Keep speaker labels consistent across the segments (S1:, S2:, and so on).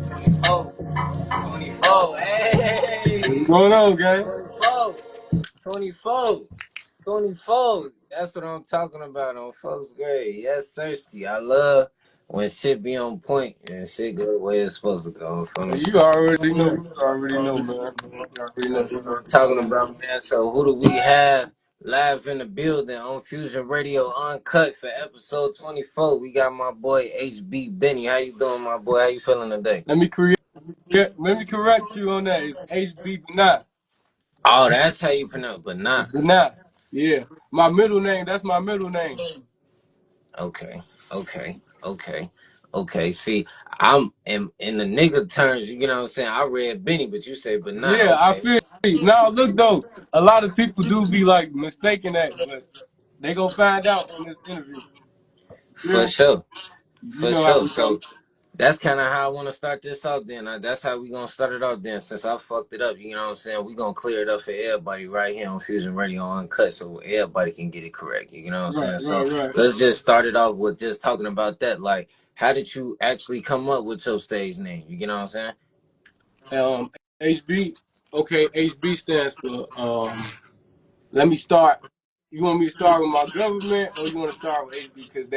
S1: 24, 24, hey,
S2: What's going on, gang?
S1: 24, 24, 24. That's what I'm talking about on folks grade. Yes, Thirsty. I love when shit be on point and shit go the way it's supposed to go for me.
S2: You already know. You already know, man. You already know.
S1: That's what I'm talking about, man. So who do we have live in the building on Fusion Radio Uncut for episode 24? We got my boy HBBenii. How you doing, my boy? How you feeling today?
S2: Let me create. Let me correct you on that. It's HBBenii.
S1: Oh, that's how you pronounce, but nah.
S2: Benai. Yeah. My middle name. That's my middle name.
S1: Okay, okay, okay, okay. See, I'm in the nigga terms. You know what I'm saying? I read Benny, but you say, but nah.
S2: Yeah, I
S1: Okay,
S2: feel you. Now look though, a lot of people do be like mistaking that, but they gonna find out in this interview.
S1: for
S2: Yeah.
S1: sure,
S2: You
S1: for
S2: know how
S1: sure.
S2: we go.
S1: So that's kind of how I want to start this out. Then that's how we gonna start it out. Then since I fucked it up, you know what I'm saying? We gonna clear it up for everybody right here on Fusion Radio Uncut, so everybody can get it correct. You know what I'm
S2: Right,
S1: saying? So
S2: right,
S1: let's just start it off with just talking about that. Like, how did you actually come up with your stage name? You know what I'm saying?
S2: right. HB. Okay, HB stands for let me start. You want me to start with my government, or you want to start with HB? Because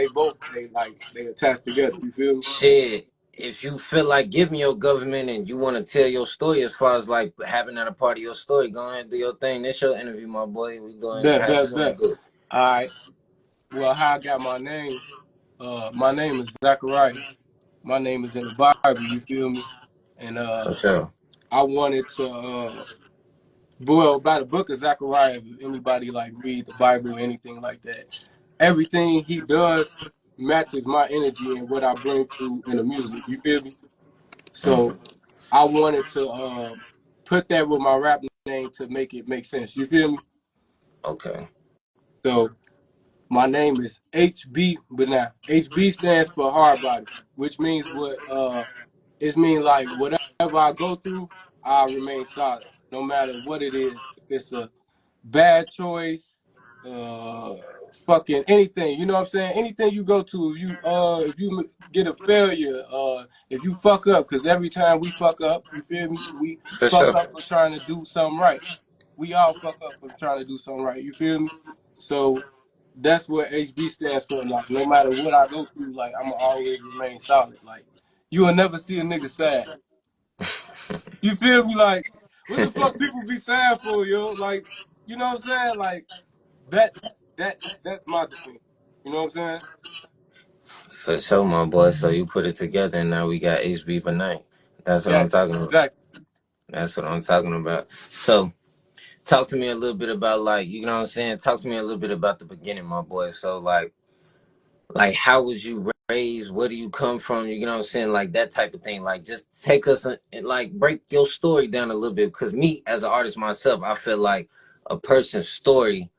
S2: they attach together. You feel me?
S1: Shit, if you feel like giving your government and you want to tell your story as far as like having that a part of your story, go ahead and do your thing. This your interview, my boy. We doing
S2: Bet,
S1: how you
S2: bet,
S1: want to
S2: bet.
S1: do it.
S2: All right. Well, how I got my name? My name is Zachariah. My name is in the Bible. You feel me? And
S1: For sure.
S2: I wanted to well, by the book of Zachariah. If anybody like read the Bible or anything like that, everything he does matches my energy and what I bring through in the music. You feel me? So
S1: Mm,
S2: I wanted to put that with my rap name to make it make sense. You feel me?
S1: okay.
S2: So my name is HBBenii. HB stands for hard body, which means what it means like whatever I go through, I remain solid, no matter what it is. If it's a bad choice, uh, fucking anything. You know what I'm saying? Anything you go to, if you get a failure, if you fuck up, because every time we fuck up, you feel me? We
S1: For
S2: fuck
S1: sure.
S2: up for trying to do something right. We all fuck up for trying to do something right. You feel me? So that's what HB stands for. Like no matter what I go through, like I'ma always remain solid. Like you will never see a nigga sad. You feel me? Like what the fuck people be sad for, yo? Like you know what I'm saying? Like that's my thing. You know what I'm saying?
S1: For sure, my boy. So you put it together and now we got HB per night. That's what I'm
S2: Exactly.
S1: talking about.
S2: Exactly.
S1: That's what I'm talking about. So talk to me a little bit about like, you know what I'm saying? Talk to me a little bit about the beginning, my boy. So like how was you raised? Where do you come from? You know what I'm saying? Like that type of thing. Like just take us and like break your story down a little bit. Cause me as an artist myself, I feel like a person's story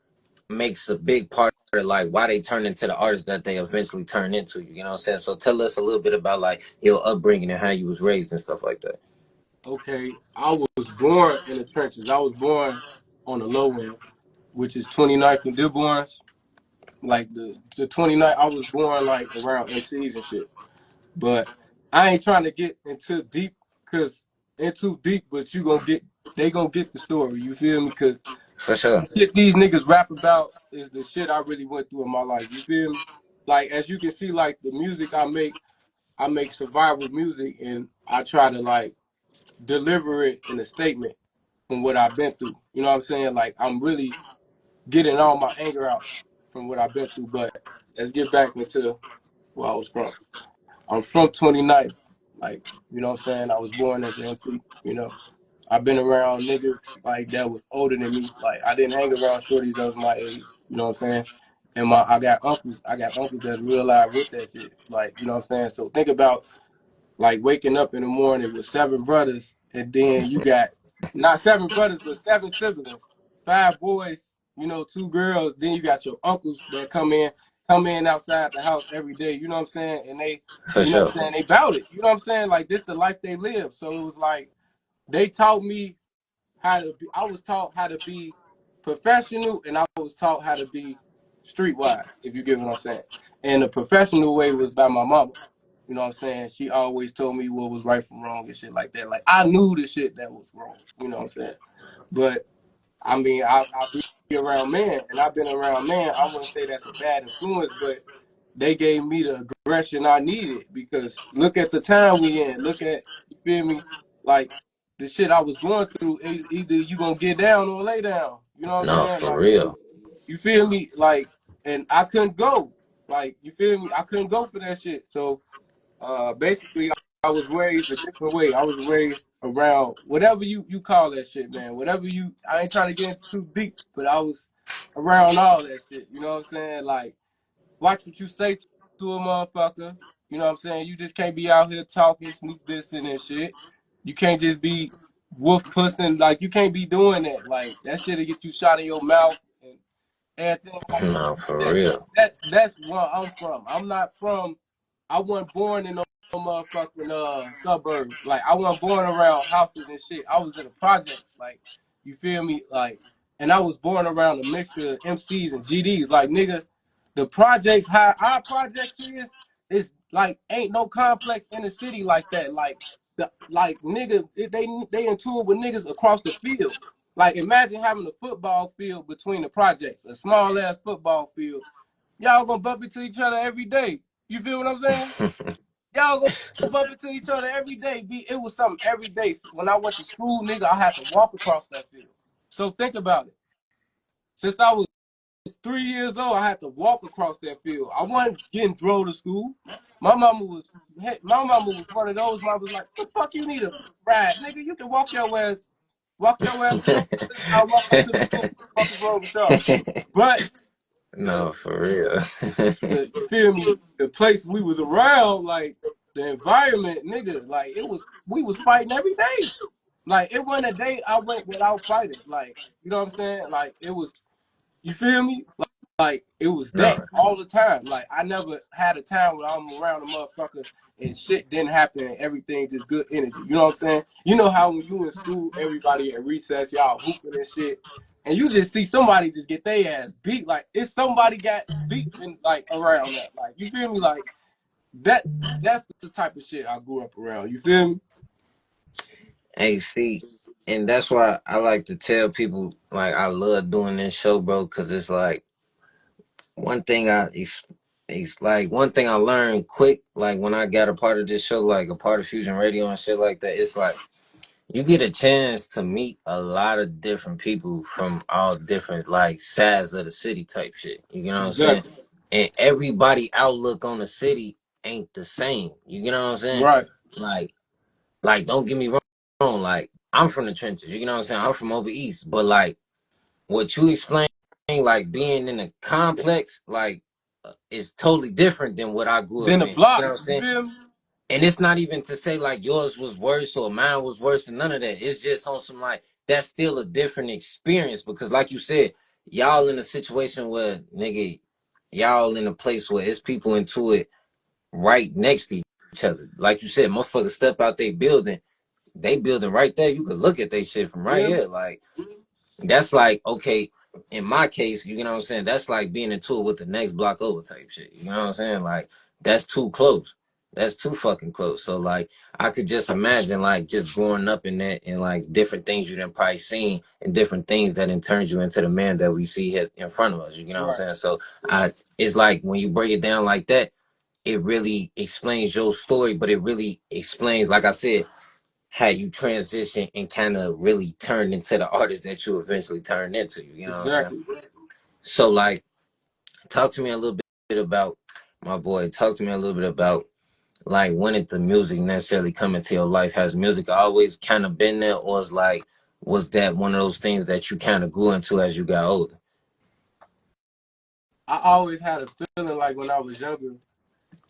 S1: makes a big part of like why they turn into the artist that they eventually turn into. You know what I'm saying? So tell us a little bit about like your upbringing and how you was raised and stuff like that.
S2: Okay. I was born in the trenches. I was born on the low end, which is 29th and Dearborn's. Like the 29th, I was born like around MCs and shit. But I ain't trying to get into deep, cause into deep, but they gonna get the story. You feel me? Cause
S1: For sure.
S2: the shit these niggas rap about is the shit I really went through in my life. You feel me? Like as you can see, like the music I make survival music, and I try to like deliver it in a statement from what I've been through. You know what I'm saying? Like I'm really getting all my anger out from what I've been through. But let's get back into where I was from. I'm from 29th. Like, you know what I'm saying? I was born as an MC, you know. I've been around niggas like that was older than me. Like I didn't hang around shorties that was my age. You know what I'm saying? And I got uncles. I got uncles that's real live with that shit. Like, you know what I'm saying? So think about like waking up in the morning with seven brothers, and then you got not seven brothers, but seven siblings, five boys, you know, two girls. Then you got your uncles that come in outside the house every day. You know what I'm saying? And they,
S1: For
S2: you know
S1: sure.
S2: what I'm saying? They bout it. You know what I'm saying? Like this the life they live. So it was like they taught me how to be. I was taught how to be professional, and I was taught how to be streetwise. If you get what I'm saying. And the professional way was by my mama. You know what I'm saying? She always told me what was right from wrong and shit like that. Like I knew the shit that was wrong. You know what I'm saying? But I mean, I be around men, and I've been around men. I wouldn't say that's a bad influence, but they gave me the aggression I needed because look at the time we in. Look at, you feel me? Like the shit I was going through. Either you gonna get down or lay down. You know what I'm
S1: No,
S2: saying?
S1: for
S2: Like
S1: real.
S2: you feel me? Like, and I couldn't go. Like you feel me? I couldn't go for that shit. So basically I was raised a different way. I was raised around whatever you call that shit, man. Whatever you, I ain't trying to get into too deep, but I was around all that shit. You know what I'm saying? Like, watch what you say to a motherfucker. You know what I'm saying? You just can't be out here talking, sneak dissing and shit. You can't just be wolf pussing. Like, you can't be doing that. Like, that shit'll get you shot in your mouth and everything like
S1: No, for
S2: that.
S1: real.
S2: That's where I'm from. I'm not from. I wasn't born in no motherfucking suburbs. Like I wasn't born around houses and shit. I was in the projects. Like you feel me? Like, and I was born around a mixture of MCs and GDs. Like nigga, the projects, how our projects is like ain't no complex in the city like that. Like the like nigga, they in tour with niggas across the field. Like imagine having a football field between the projects, a small ass football field. Y'all gonna bump into each other every day. You feel what I'm saying? Y'all gonna bump into each other every day. It was something every day. When I went to school, nigga, I had to walk across that field. So think about it. Since I was 3 years old, I had to walk across that field. I wasn't getting drove to school. My mama was one of those moms was like, the fuck you need a ride? Nigga, you can walk your ass across the field. I walk up to the school. What the fuck is wrong with y'all? But
S1: No,
S2: the
S1: for real.
S2: you feel me, the place we was around, like the environment, nigga, like we was fighting every day. Like it wasn't a day I went without fighting. Like, you know what I'm saying? Like it was, you feel me? Like it was that
S1: No.
S2: all the time. Like I never had a time where I'm around a motherfucker and shit didn't happen and everything just good energy. You know what I'm saying? You know how when you in school, everybody at recess, y'all hooping and shit, and you just see somebody just get their ass beat. Like it's somebody got beat in like around that. Like you feel me? Like that. That's the type of shit I grew up around. You feel me?
S1: Hey, see, and that's why I like to tell people, like, I love doing this show, bro, because it's like one thing it's like one thing I learned quick, like when I got a part of this show, like a part of Fusion Radio and shit like that. It's like you get a chance to meet a lot of different people from all different like sides of the city type shit. You know what I'm saying?
S2: Exactly.
S1: And everybody outlook on the city ain't the same. You know what I'm saying?
S2: Right.
S1: Like don't get me wrong. Like I'm from the trenches. You know what I'm saying? I'm from over east, but like what you explained, like being in a complex, like is totally different than what I grew
S2: Then
S1: up
S2: the
S1: in. You know
S2: block.
S1: what I'm
S2: You
S1: saying?
S2: feel me?
S1: And it's not even to say like yours was worse or mine was worse than none of that. It's just on some like that's still a different experience because, like you said, y'all in a situation where nigga, y'all in a place where it's people into it right next to each other. Like you said, motherfuckers step out they building right there. You could look at they shit from
S2: You
S1: right
S2: feel me?
S1: here. Like that's like okay. In my case, you know what I'm saying? That's like being in tour with the next block over type shit. You know what I'm saying? Like that's too close. That's too fucking close. So like I could just imagine like just growing up in that and like different things you done probably seen and different things that then turned you into the man that we see here in front of us. You know what I'm
S2: Right.
S1: saying? So I it's like when you break it down like that, it really explains your story, but it really explains, like I said, how you transition and kind of really turned into the artist that you eventually turned into. You know what I'm saying?
S2: Exactly.
S1: So like, talk to me a little bit about my boy. Talk to me a little bit about like when did the music necessarily come into your life? Has music always kind of been there, or is like was that one of those things that you kind of grew into as you got older?
S2: I always had a feeling like when I was younger,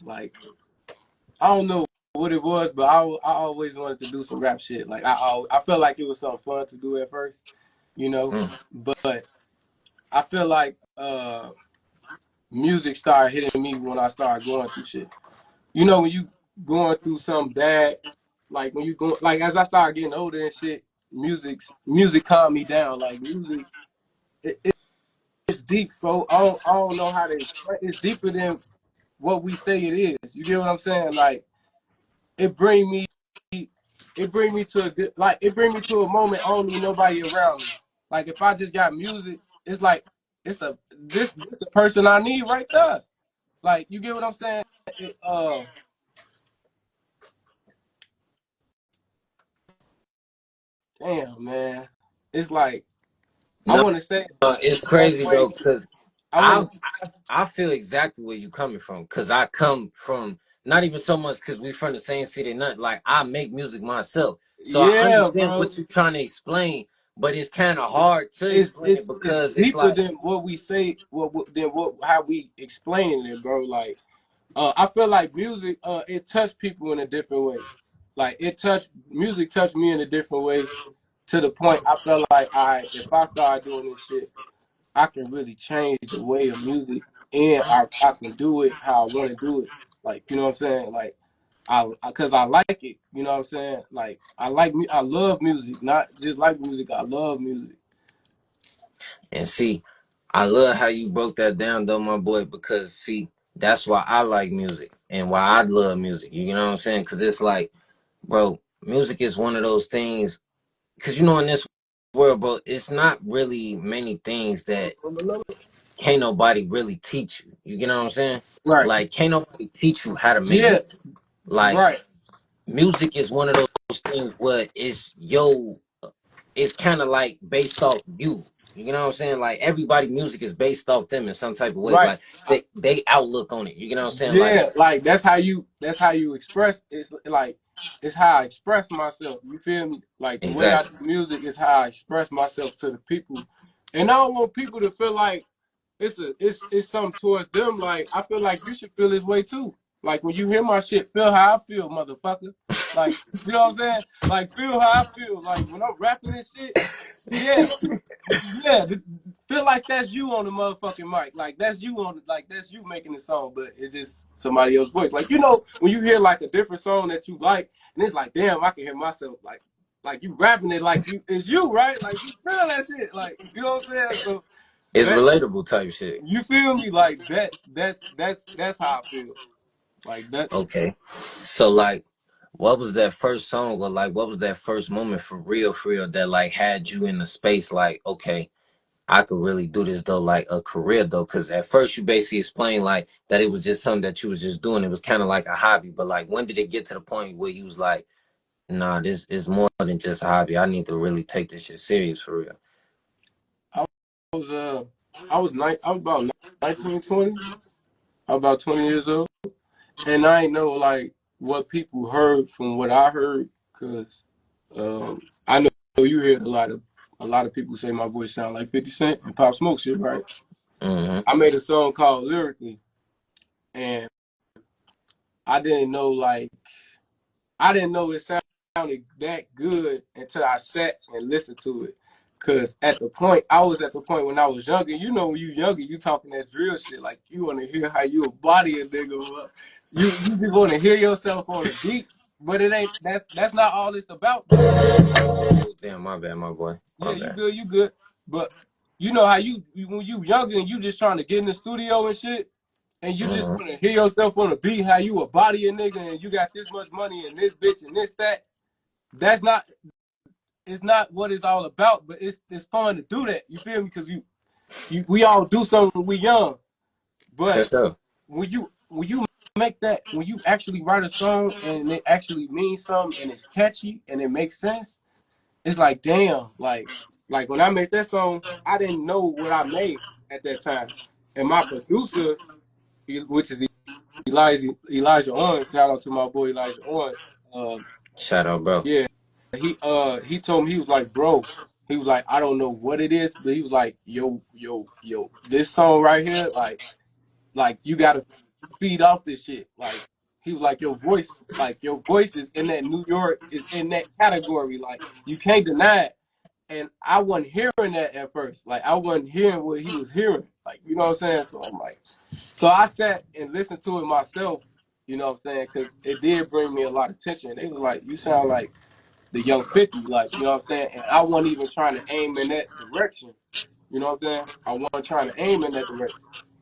S2: like I don't know what it was, but I always wanted to do some rap shit. Like I felt like it was something fun to do at first, you know.
S1: Mm.
S2: But I feel like music started hitting me when I started going through shit. You know, when you going through something bad, like when you go like as I started getting older and shit, music calmed me down. Like music, it's deep, bro. I don't know how to explain. It's deeper than what we say it is. You get what I'm saying? Like it bring me it bring me to a moment I don't need nobody around me. Like if I just got music, it's like this the person I need right there. Like you get what I'm saying? It, damn man, it's like I
S1: No,
S2: want to say it
S1: it's
S2: the best
S1: crazy though,
S2: way.
S1: because
S2: I
S1: I
S2: want to.
S1: I feel exactly where you coming from, because I come from not even so much because we from the same city, nothing. Like I make music myself, so I
S2: Yeah,
S1: understand
S2: bro.
S1: what you're trying to explain, but it's kind of hard to explain it
S2: It's
S1: because it's
S2: deeper
S1: like,
S2: than what we say. Than what how we explain it, bro. Like I feel like music it touched people in a different way. Like music touched me in a different way to the point I felt like if I start doing this shit, I can really change the way of music and I can do it how I want to do it. Like you know what I'm saying? Like cause I like it. You know what I'm saying? Like I love music, not just like music. I love music.
S1: and see, I love how you broke that down though, my boy, because see, that's why I like music and why I love music. You know what I'm saying? Because it's like, bro, music is one of those things. Because you know, in this world, bro, it's not really many things that can't nobody really teach you. You get what I'm saying?
S2: Right.
S1: Like, can't nobody teach you how to make
S2: Yeah.
S1: music. Like,
S2: Right.
S1: music is one of those things where it's kind of like based off you. You know what I'm saying? Like everybody music is based off them in some type of way.
S2: Right.
S1: Like they outlook on it. You know what I'm saying? Like
S2: Yeah. Like that's how you express it. Like it's how I express myself. You feel me? Like the way I do
S1: exactly.
S2: music is how I express myself to the people. And I don't want people to feel like it's something towards them. Like I feel like you should feel this way too. Like when you hear my shit, feel how I feel, motherfucker. Like you know what I'm saying? Like feel how I feel. Like when I'm rapping this shit, yeah, yeah, feel like that's you on the motherfucking mic. Like that's you making the song, but it's just somebody else's voice. Like you know when you hear like a different song that you like, and it's like, damn, I can hear myself like you rapping it like it's you, right? Like you feel that shit, like you know what I'm saying? So
S1: It's
S2: that
S1: relatable type shit.
S2: you feel me? Like that's how I feel. Like that.
S1: Okay. So like, what was that first song, or like what was that first moment for real that like had you in the space like, okay, I could really do this though, like a career though? Because at first you basically explained like that it was just something that you was just doing. It was kind of like a hobby, but like when did it get to the point where you was like, nah, this is more than just a hobby. I need to really take this shit serious for real.
S2: I was I was about 19, 20. I was about 20 years old. And I ain't know like what people heard from what I heard, cause I know you heard a lot of people say my voice sound like 50 Cent and Pop Smoke shit, right?
S1: Mm-hmm.
S2: I made a song called Lyrically, and I didn't know like I didn't know it sounded that good until I sat and listened to it. Cause I was at the point when I was younger. You know, when you younger, you talking that drill shit. Like you want to hear how you a body a nigga. You just want to hear yourself on a beat, but it ain't that's not all it's about though.
S1: Damn, my bad, my boy, my
S2: Yeah,
S1: bad.
S2: you good. But you know how when you younger and you just trying to get in the studio and shit, and you just
S1: Mm-hmm.
S2: want to hear yourself on a beat, how you a body a nigga and you got this much money and this bitch and this that. That's not it's not what it's all about, but it's fun to do that. You feel me? Because we all do something when we young.
S1: For
S2: But
S1: sure.
S2: when you make that when you actually write a song and it actually means something and it's catchy and it makes sense, it's like damn, like when I made that song, I didn't know what I made at that time. And my producer, which is Elijah Owens, shout out to my boy Elijah Owens. Um,
S1: Shout out, bro.
S2: yeah, he told me he was like, bro, he was like, I don't know what it is, but he was like, yo, this song right here, like you gotta feed off this shit. Like he was like your voice is in that New York, is in that category. Like you can't deny it. And I wasn't hearing that at first. Like I wasn't hearing what he was hearing. Like, you know what I'm saying? So I'm like, so I sat and listened to it myself, you know what I'm saying? Cause it did bring me a lot of attention. They was like, you sound like the young 50, like, you know what I'm saying? And I wasn't even trying to aim in that direction. You know what I'm saying? I wasn't trying to aim in that direction.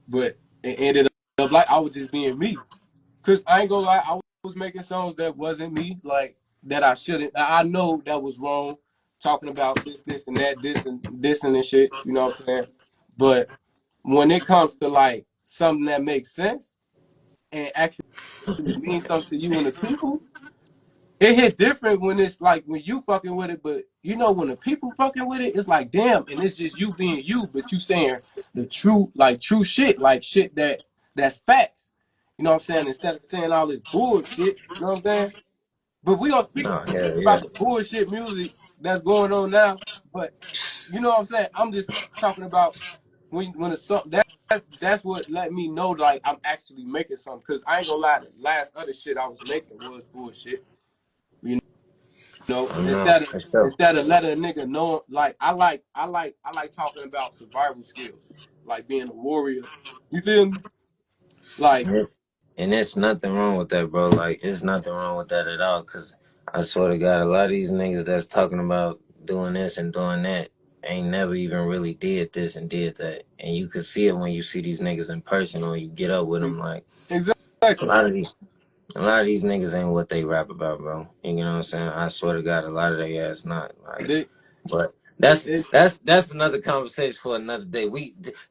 S2: But it ended like I was just being me. Cause I ain't gonna lie, I was making songs that wasn't me, like that I shouldn't. I know that was wrong, talking about this, and that, this and shit. You know what I'm saying? But when it comes to like something that makes sense and actually means something to you and the people, it hit different when it's like when you fucking with it. But you know when the people fucking with it, it's like damn, and it's just you being you, but you saying the true, like true shit, like shit that's facts. You know what I'm saying? Instead of saying all this bullshit, you know what I'm saying? But we don't speak
S1: No, hell
S2: about
S1: yeah.
S2: the bullshit music that's going on now. But you know what I'm saying? I'm just talking about when a song that's what let me know like I'm actually making something. Cause I ain't gonna lie, the last other shit I was making was bullshit. You know,
S1: I know. For sure.
S2: instead of letting a nigga know, like I like talking about survival skills, like being a warrior. You feel me? Like
S1: And it's nothing wrong with that, bro. Like, it's nothing wrong with that at all. Cause I swear to God, a lot of these niggas that's talking about doing this and doing that ain't never even really did this and did that. And you can see it when you see these niggas in person or you get up with them. Like, a
S2: exactly.
S1: lot of these, a lot of these niggas ain't what they rap about, bro. You know what I'm saying? I swear to God, a lot of they ass not. Like,
S2: They,
S1: but
S2: it,
S1: that's another conversation for another day.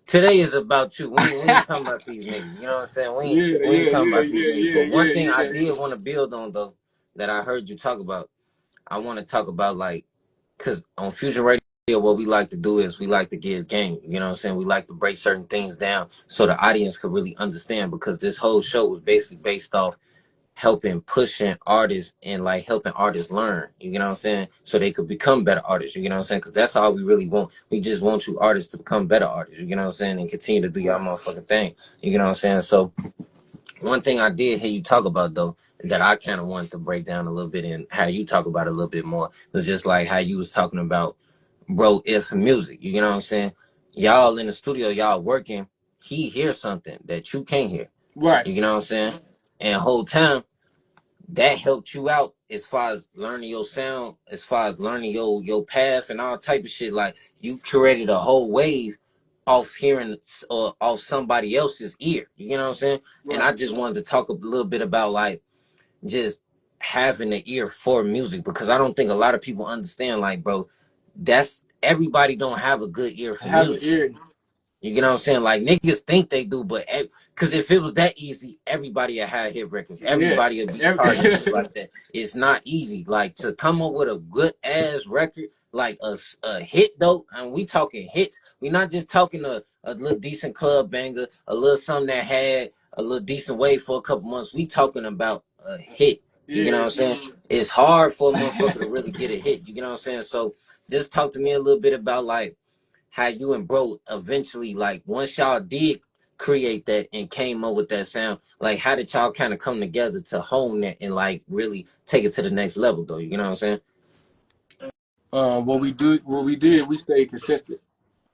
S1: Today is about you. We ain't talking about these niggas. You know what I'm saying?
S2: yeah,
S1: We ain't
S2: yeah,
S1: talking
S2: yeah,
S1: about these
S2: yeah,
S1: niggas.
S2: yeah,
S1: But one
S2: yeah,
S1: thing I
S2: yeah.
S1: did want to build on though, that I heard you talk about, I want to talk about like, cause on Fusion Radio, what we like to do is we like to give game. You know what I'm saying? We like to break certain things down so the audience could really understand. Because this whole show was basically based off helping pushing artists and like helping artists learn, you know what I'm saying? So they could become better artists, you know what I'm saying? Because that's all we really want. We just want you artists to become better artists, you know what I'm saying? And continue to do your
S2: Right.
S1: motherfucking thing, you know what I'm saying? So one thing I did hear you talk about though, that I kind of wanted to break down a little bit and how you talk about it a little bit more was just like how you was talking about bro if music, you know what I'm saying? Y'all in the studio, y'all working, he hears something that you can't hear,
S2: Right.
S1: you know what I'm saying? And whole time that helped you out as far as learning your sound, as far as learning your path and all type of shit. Like you created a whole wave off hearing off somebody else's ear. You know what I'm saying? And
S2: Right.
S1: I just wanted to talk a little bit about like just having an ear for music because I don't think a lot of people understand. Like, bro, that's everybody don't have a good ear
S2: I
S1: for
S2: have an
S1: music.
S2: ear.
S1: You get what I'm saying? Like niggas think they do, but because if it was that easy, everybody would have hit records.
S2: Yeah.
S1: Everybody would be
S2: Every,
S1: charting and shit like that. It's not easy. Like to come up with a good ass record, like a hit though, and we talking hits. We not just talking a little decent club banger, a little something that had a little decent wave for a couple months. We talking about a hit. You get what
S2: yeah.
S1: I'm saying? It's hard for a motherfucker to really get a hit. You get what I'm saying? So just talk to me a little bit about like how you and bro eventually like once y'all did create that and came up with that sound, like how did y'all kind of come together to hone that and like really take it to the next level though, you know what I'm saying?
S2: What we did, we stayed consistent.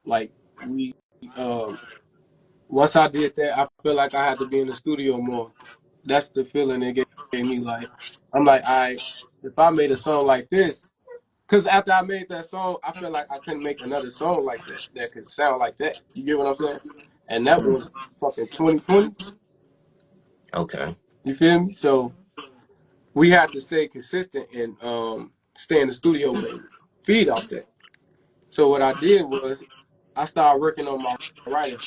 S2: Like we, um, once I did that, I feel like I had to be in the studio more. That's the feeling it gave me. Like I'm like, if I made a song like this, because after I made that song, I felt like I couldn't make another song like that that could sound like that. You get what I'm saying? And that was fucking 2020.
S1: Okay.
S2: You feel me? So we had to stay consistent and stay in the studio and feed off that. So what I did was I started working on my writing.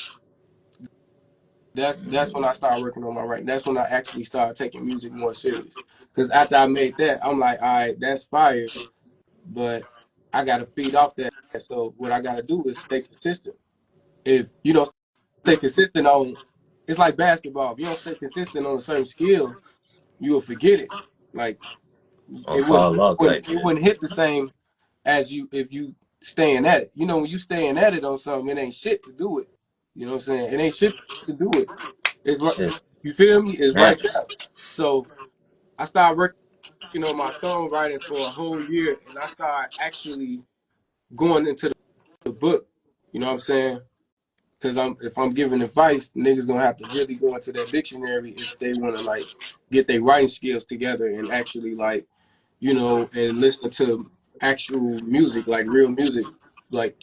S2: That's when I started working on my writing. That's when I actually started taking music more serious. Because after I made that, I'm like, all right, that's fire, but I got to feed off that. So what I got to do is stay consistent. If you don't stay consistent on, it's like basketball. If you don't stay consistent on a certain skill, you will forget it. Like
S1: Or fall off type
S2: it
S1: shit.
S2: wouldn't hit the same as you if you staying at it. You know, when you staying at it on something, it ain't shit to do it. You know what I'm saying? It ain't shit to do it. It's right.
S1: Shit.
S2: You feel me? It's right
S1: Facts.
S2: there. So I started working on my songwriting for a whole year, and I started actually going into the book. You know what I'm saying? Because if I'm giving advice, niggas gonna have to really go into that dictionary if they want to like get their writing skills together and actually like and listen to actual music, like real music, like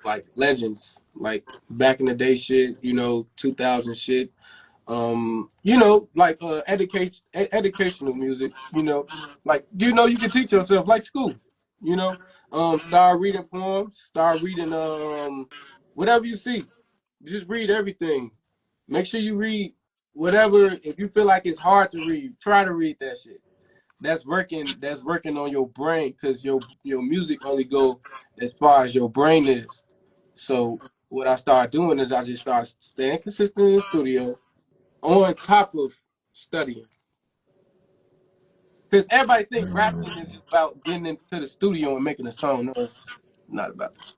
S2: like legends, like back in the day shit, 2000 shit. Like educational music, like you can teach yourself like school, you know. Start reading poems, start reading whatever you see. Just read everything. Make sure you read whatever. If you feel like it's hard to read, try to read that shit. That's working on your brain, because your music only go as far as your brain is. So what I started doing is I just started staying consistent in the studio on top of studying. Because everybody think rapping is just about getting into the studio and making a song. No, it's not about that.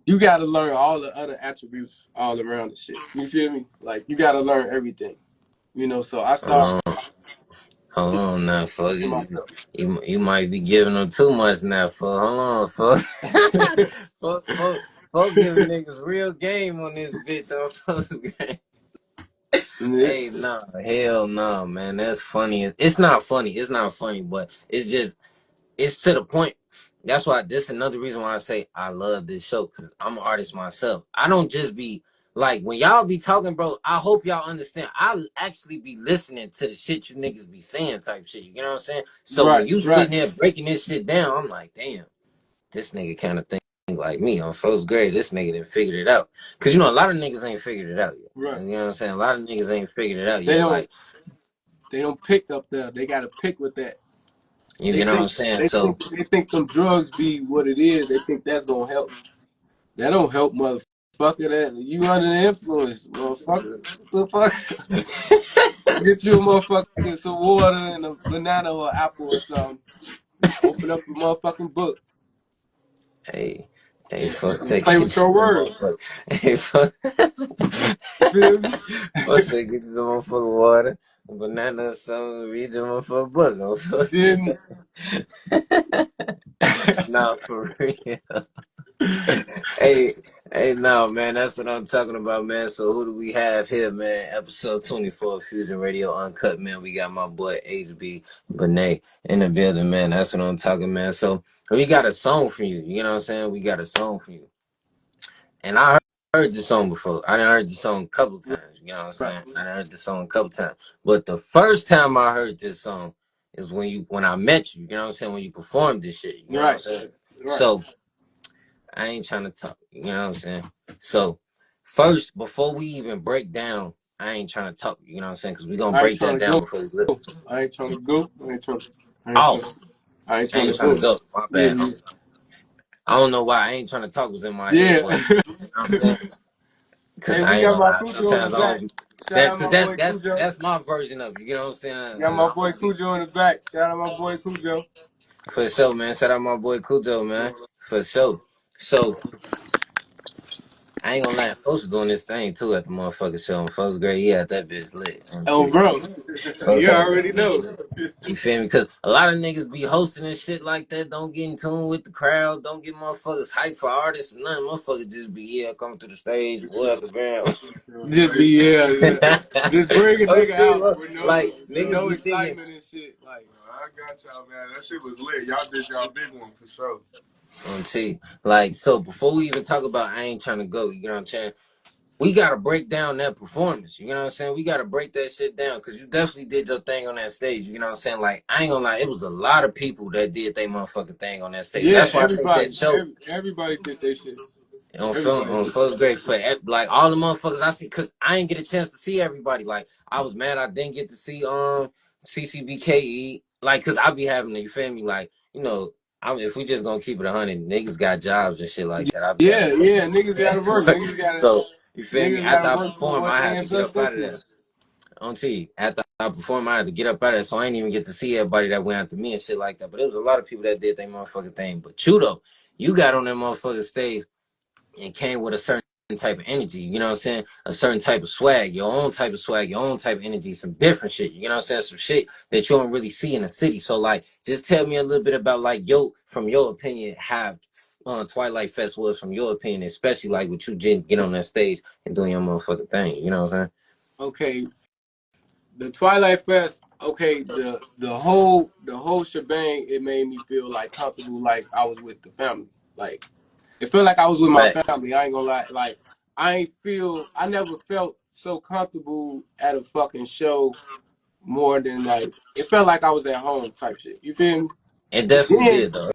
S2: You got to learn all the other attributes all around the shit. You feel me? Like, you got to learn everything. So I
S1: Hold
S2: started
S1: on, hold on now, fuck.
S2: teaching myself.
S1: You might be giving them too much now, fuck. Hold on, fuck. Fuck giving niggas real game on this bitch on fuck.
S2: Yeah,
S1: Hey, nah, hell no, man. That's funny. It's not funny. It's not funny, but it's just it's to the point. That's why this is another reason why I say I love this show, because I'm an artist myself. I don't just be like when y'all be talking, bro. I hope y'all understand. I actually be listening to the shit you niggas be saying, type shit. You know what I'm saying? So when
S2: right,
S1: you
S2: right,
S1: sitting there breaking this shit down, I'm like, damn, this nigga kind of think like me on first grade. This nigga done figured it out, because a lot of niggas ain't figured it out
S2: right.
S1: yet. You know what I'm saying? A lot of niggas ain't figured it out
S2: They
S1: yet.
S2: don't
S1: Like,
S2: they don't pick up there. They got to pick with that.
S1: you
S2: They
S1: get what I'm
S2: think
S1: saying?
S2: they
S1: So
S2: think they think them drugs be what it is. They think that's gonna help. That don't help, motherfucker. That you under the influence, motherfucker. What the fuck? Get you a motherfucking some water and a banana or apple or something. Open up your motherfucking book
S1: hey, hey,
S2: and,
S1: fuck,
S2: and
S1: take
S2: play
S1: it
S2: with
S1: to
S2: your
S1: the
S2: words.
S1: motherfucker. Hey, fuck,
S2: You feel me?
S1: fuck, take it to the motherfucker water, a banana, or something, read the motherfucker book. Oh, fuck.
S2: Then
S1: Nah, for real. Hey, hey, no, man, that's what I'm talking about, man. So who do we have here, man? Episode 24 of Fusion Radio Uncut, man. We got my boy HBBenii in the building, man. That's what I'm talking, man. So we got a song for you. You know what I'm saying? We got a song for you. And I heard the song before. I done heard the song a couple times. You know what I'm
S2: right,
S1: saying? I done heard the song a couple times. But the first time I heard this song is when I met you. You know what I'm saying? When you performed this shit. You know what I'm
S2: right,
S1: saying?
S2: right.
S1: So I ain't trying to talk. You know what I'm saying? So first, before we even break down, I ain't trying to talk. You know what I'm saying? Because we gonna
S2: I ain't
S1: break
S2: trying
S1: that
S2: to
S1: down
S2: go.
S1: before we listen.
S2: I ain't trying to go. I ain't
S1: Oh,
S2: trying. I ain't
S1: I
S2: trying to
S1: ain't trying
S2: go.
S1: to go. My
S2: Yeah,
S1: bad.
S2: yeah,
S1: I don't know why I ain't trying to talk was in my head,
S2: yeah.
S1: but you know what I'm saying? Because
S2: Hey,
S1: I
S2: we
S1: ain't
S2: got
S1: gonna
S2: my
S1: lie.
S2: Cujo in the
S1: Sometimes I
S2: back.
S1: don't.
S2: Shout
S1: That
S2: out
S1: because
S2: my
S1: that's
S2: boy
S1: that's
S2: Cujo.
S1: that's my version of it. You know what I'm saying?
S2: Got my
S1: I
S2: boy
S1: don't be
S2: Cujo in the back. Shout out my boy Cujo.
S1: for sure, man. Shout out my boy Kujo, man. For sure. So I ain't gonna lie. Folks was doing this thing too at the motherfucking show in first grade. He had that bitch lit.
S2: Oh, bro.
S1: Folks
S2: You
S1: had that
S2: already
S1: bitch
S2: know.
S1: lit. You feel me? Because a lot of niggas be hosting and shit like that. Don't get in tune with the crowd. Don't get motherfuckers hype for artists and nothing. Motherfuckers just be coming to the stage, whatever, man.
S2: Just be, yeah, yeah. Just bring a nigga out with
S1: Like
S2: with
S1: niggas
S2: no
S1: be thinking
S2: excitement and shit. Like,
S3: I got y'all, man. That shit was lit. Y'all did y'all big one for sure.
S1: on T. Like so before we even talk about I ain't trying to go, you know what I'm saying? We gotta break down that performance. You know what I'm saying? We gotta break that shit down because you definitely did your thing on that stage. You know what I'm saying? Like I ain't gonna lie, it was a lot of people that did their motherfucking thing on that stage.
S2: yeah,
S1: That's why I think that show
S2: everybody did their shit.
S1: on film
S2: Everybody
S1: on
S2: did their
S1: first
S2: shit.
S1: grade for like all the motherfuckers I see, cause I ain't get a chance to see everybody. Like I was mad I didn't get to see CCBKE, like cause I be having you feel me, like if we just gonna keep it 100, niggas got jobs and shit like that. I be having
S2: Yeah,
S1: to go
S2: yeah,
S1: to
S2: niggas gotta work.
S1: work. So you feel me?
S2: Niggas
S1: After
S2: gotta
S1: I
S2: work for
S1: perform,
S2: what
S1: I
S2: they
S1: had to get
S2: invest
S1: up out of
S2: into.
S1: there. On T. After I performed, I had to get up out of there. So I ain't even get to see everybody that went after me and shit like that. But it was a lot of people that did their motherfucking thing. But you though, you got on that motherfucking stage and came with a certain type of energy, you know what I'm saying? A certain type of swag, your own type of swag, your own type of energy, some different shit, you know what I'm saying? Some shit that you don't really see in the city. So like just tell me a little bit about like from your opinion, how Twilight Fest was from your opinion, especially like with you get on that stage and doing your motherfucking thing, you know what I'm saying?
S2: Okay, the Twilight Fest. okay, the whole shebang, it made me feel like comfortable, like I was with the family. Like it felt like I was with my
S1: Facts.
S2: family. I ain't gonna lie. Like I never felt so comfortable at a fucking show more than like it felt like I was at home type shit. You feel me?
S1: It
S2: And
S1: definitely
S2: then
S1: did though.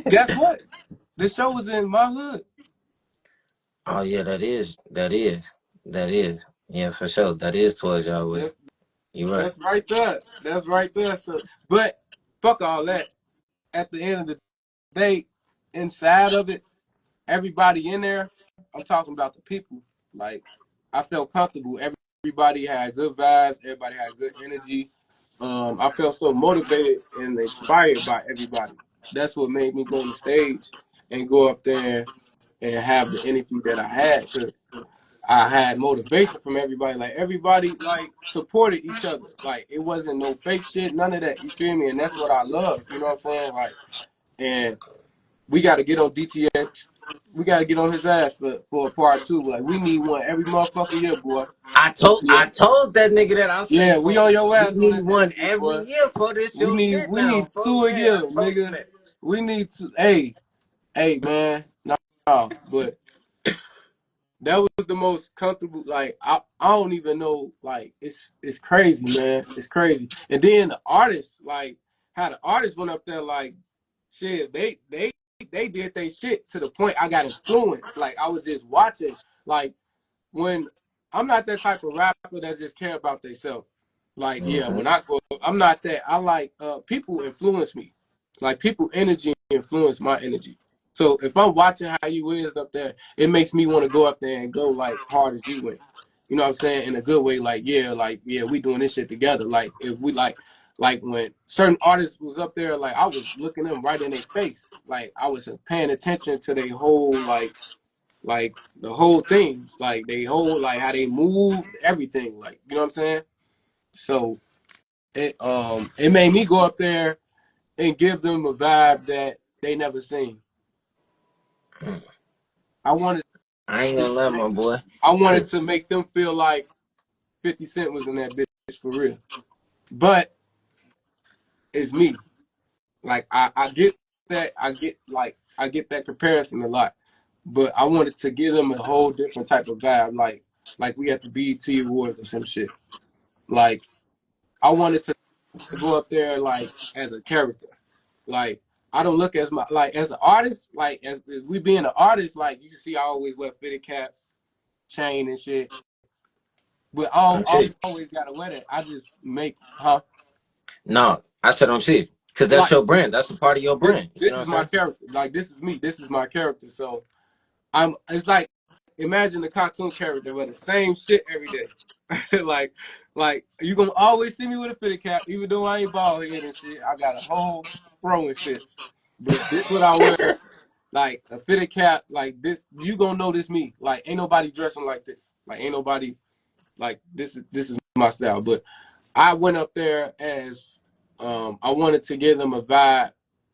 S2: guess what? The show was in my hood.
S1: Oh yeah, that is. Yeah, for sure. That is towards y'all way.
S2: That's
S1: You right.
S2: that's right there. That's right there. So, but fuck all that. At the end of the day, inside of it, everybody in there, I'm talking about the people. Like I felt comfortable. Everybody had good vibes. Everybody had good energy. I felt so motivated and inspired by everybody. That's what made me go on the stage and go up there and have the energy that I had. Cause I had motivation from everybody. Like everybody like supported each other. Like it wasn't no fake shit, none of that. You feel me? And that's what I love. You know what I'm saying? Like, and we got to get on DTX. We got to get on his ass for a part two. Like we need one every motherfucking year, boy.
S1: I
S2: DTX.
S1: told that nigga that I say
S2: Yeah, we
S1: for
S2: on your
S1: we
S2: ass on
S1: need
S2: this
S1: one
S2: energy,
S1: every
S2: boy.
S1: year for this
S2: We
S1: your
S2: need
S1: shit
S2: we
S1: now.
S2: need
S1: Fuck
S2: two a
S1: that.
S2: year,
S1: I told him
S2: nigga.
S1: that.
S2: We need to. Hey, man. Nah, but that was the most comfortable. Like I don't even know. Like it's crazy, man. It's crazy. And then the artists, like how the artists went up there, like shit. They did their shit to the point I got influenced. Like I was just watching. Like when I'm not that type of rapper that just care about themselves. Like yeah,
S1: Mhm.
S2: when I go, I'm not that. I like people influence me. Like people energy influence my energy. So if I'm watching how you is up there, it makes me want to go up there and go like hard as you went. You know what I'm saying? In a good way, like yeah, we doing this shit together. Like if we like when certain artists was up there, like I was looking them right in their face. Like I was paying attention to their whole like the whole thing, like they whole like how they move, everything, like you know what I'm saying. So it made me go up there and give them a vibe that they never seen. I wanted
S1: I ain't
S2: to
S1: gonna lie,
S2: make,
S1: my boy.
S2: I wanted to
S1: Cause
S2: make them feel like 50 Cent was in that bitch for real. But it's me. Like I get that I get that comparison a lot. But I wanted to give them a whole different type of vibe, like we at the BET Awards or some shit. Like I wanted to go up there like as a character. Like I don't look as my like as an artist, like as we being an artist, like you can see I always wear fitted caps, chain and shit. But
S1: I'm
S2: I
S1: cheap.
S2: always gotta wear that. I just make huh?
S1: No, I said I'm cheap. Cause that's
S2: Like
S1: your brand. That's a part of your brand. You
S2: this
S1: know
S2: is
S1: what I'm
S2: my
S1: saying?
S2: character. Like this is me. This is my character. So I'm it's like imagine the cartoon character with the same shit every day. like like you gonna always see me with a fitted cap, even though I ain't bald head and shit. I got a whole fro and shit. But this what I wear, like a fitted cap, like this. You gonna know this me. Like ain't nobody dressing like this. Like ain't nobody like this is my style. But I went up there as I wanted to give them a vibe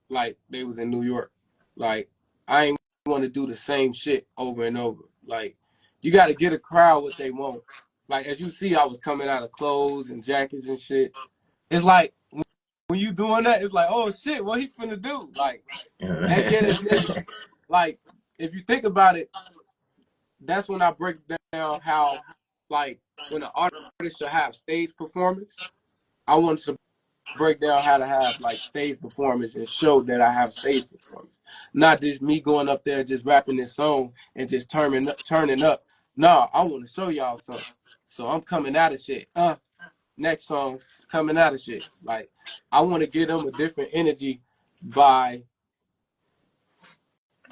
S2: like they was in New York. Like I ain't want to do the same shit over and over. Like you got to get a crowd what they want. Like as you see, I was coming out of clothes and jackets and shit. It's like when you doing that, it's like oh shit, what he finna do? Like at the end of the day, like if you think about it, that's when I break down how like when an artist should have stage performance. I want to break down how to have like stage performance and show that I have stage performance. Not just me going up there just rapping this song and just turning up. No, I want to show y'all something. So I'm coming out of shit. Next song coming out of shit. Like I want to give them a different energy by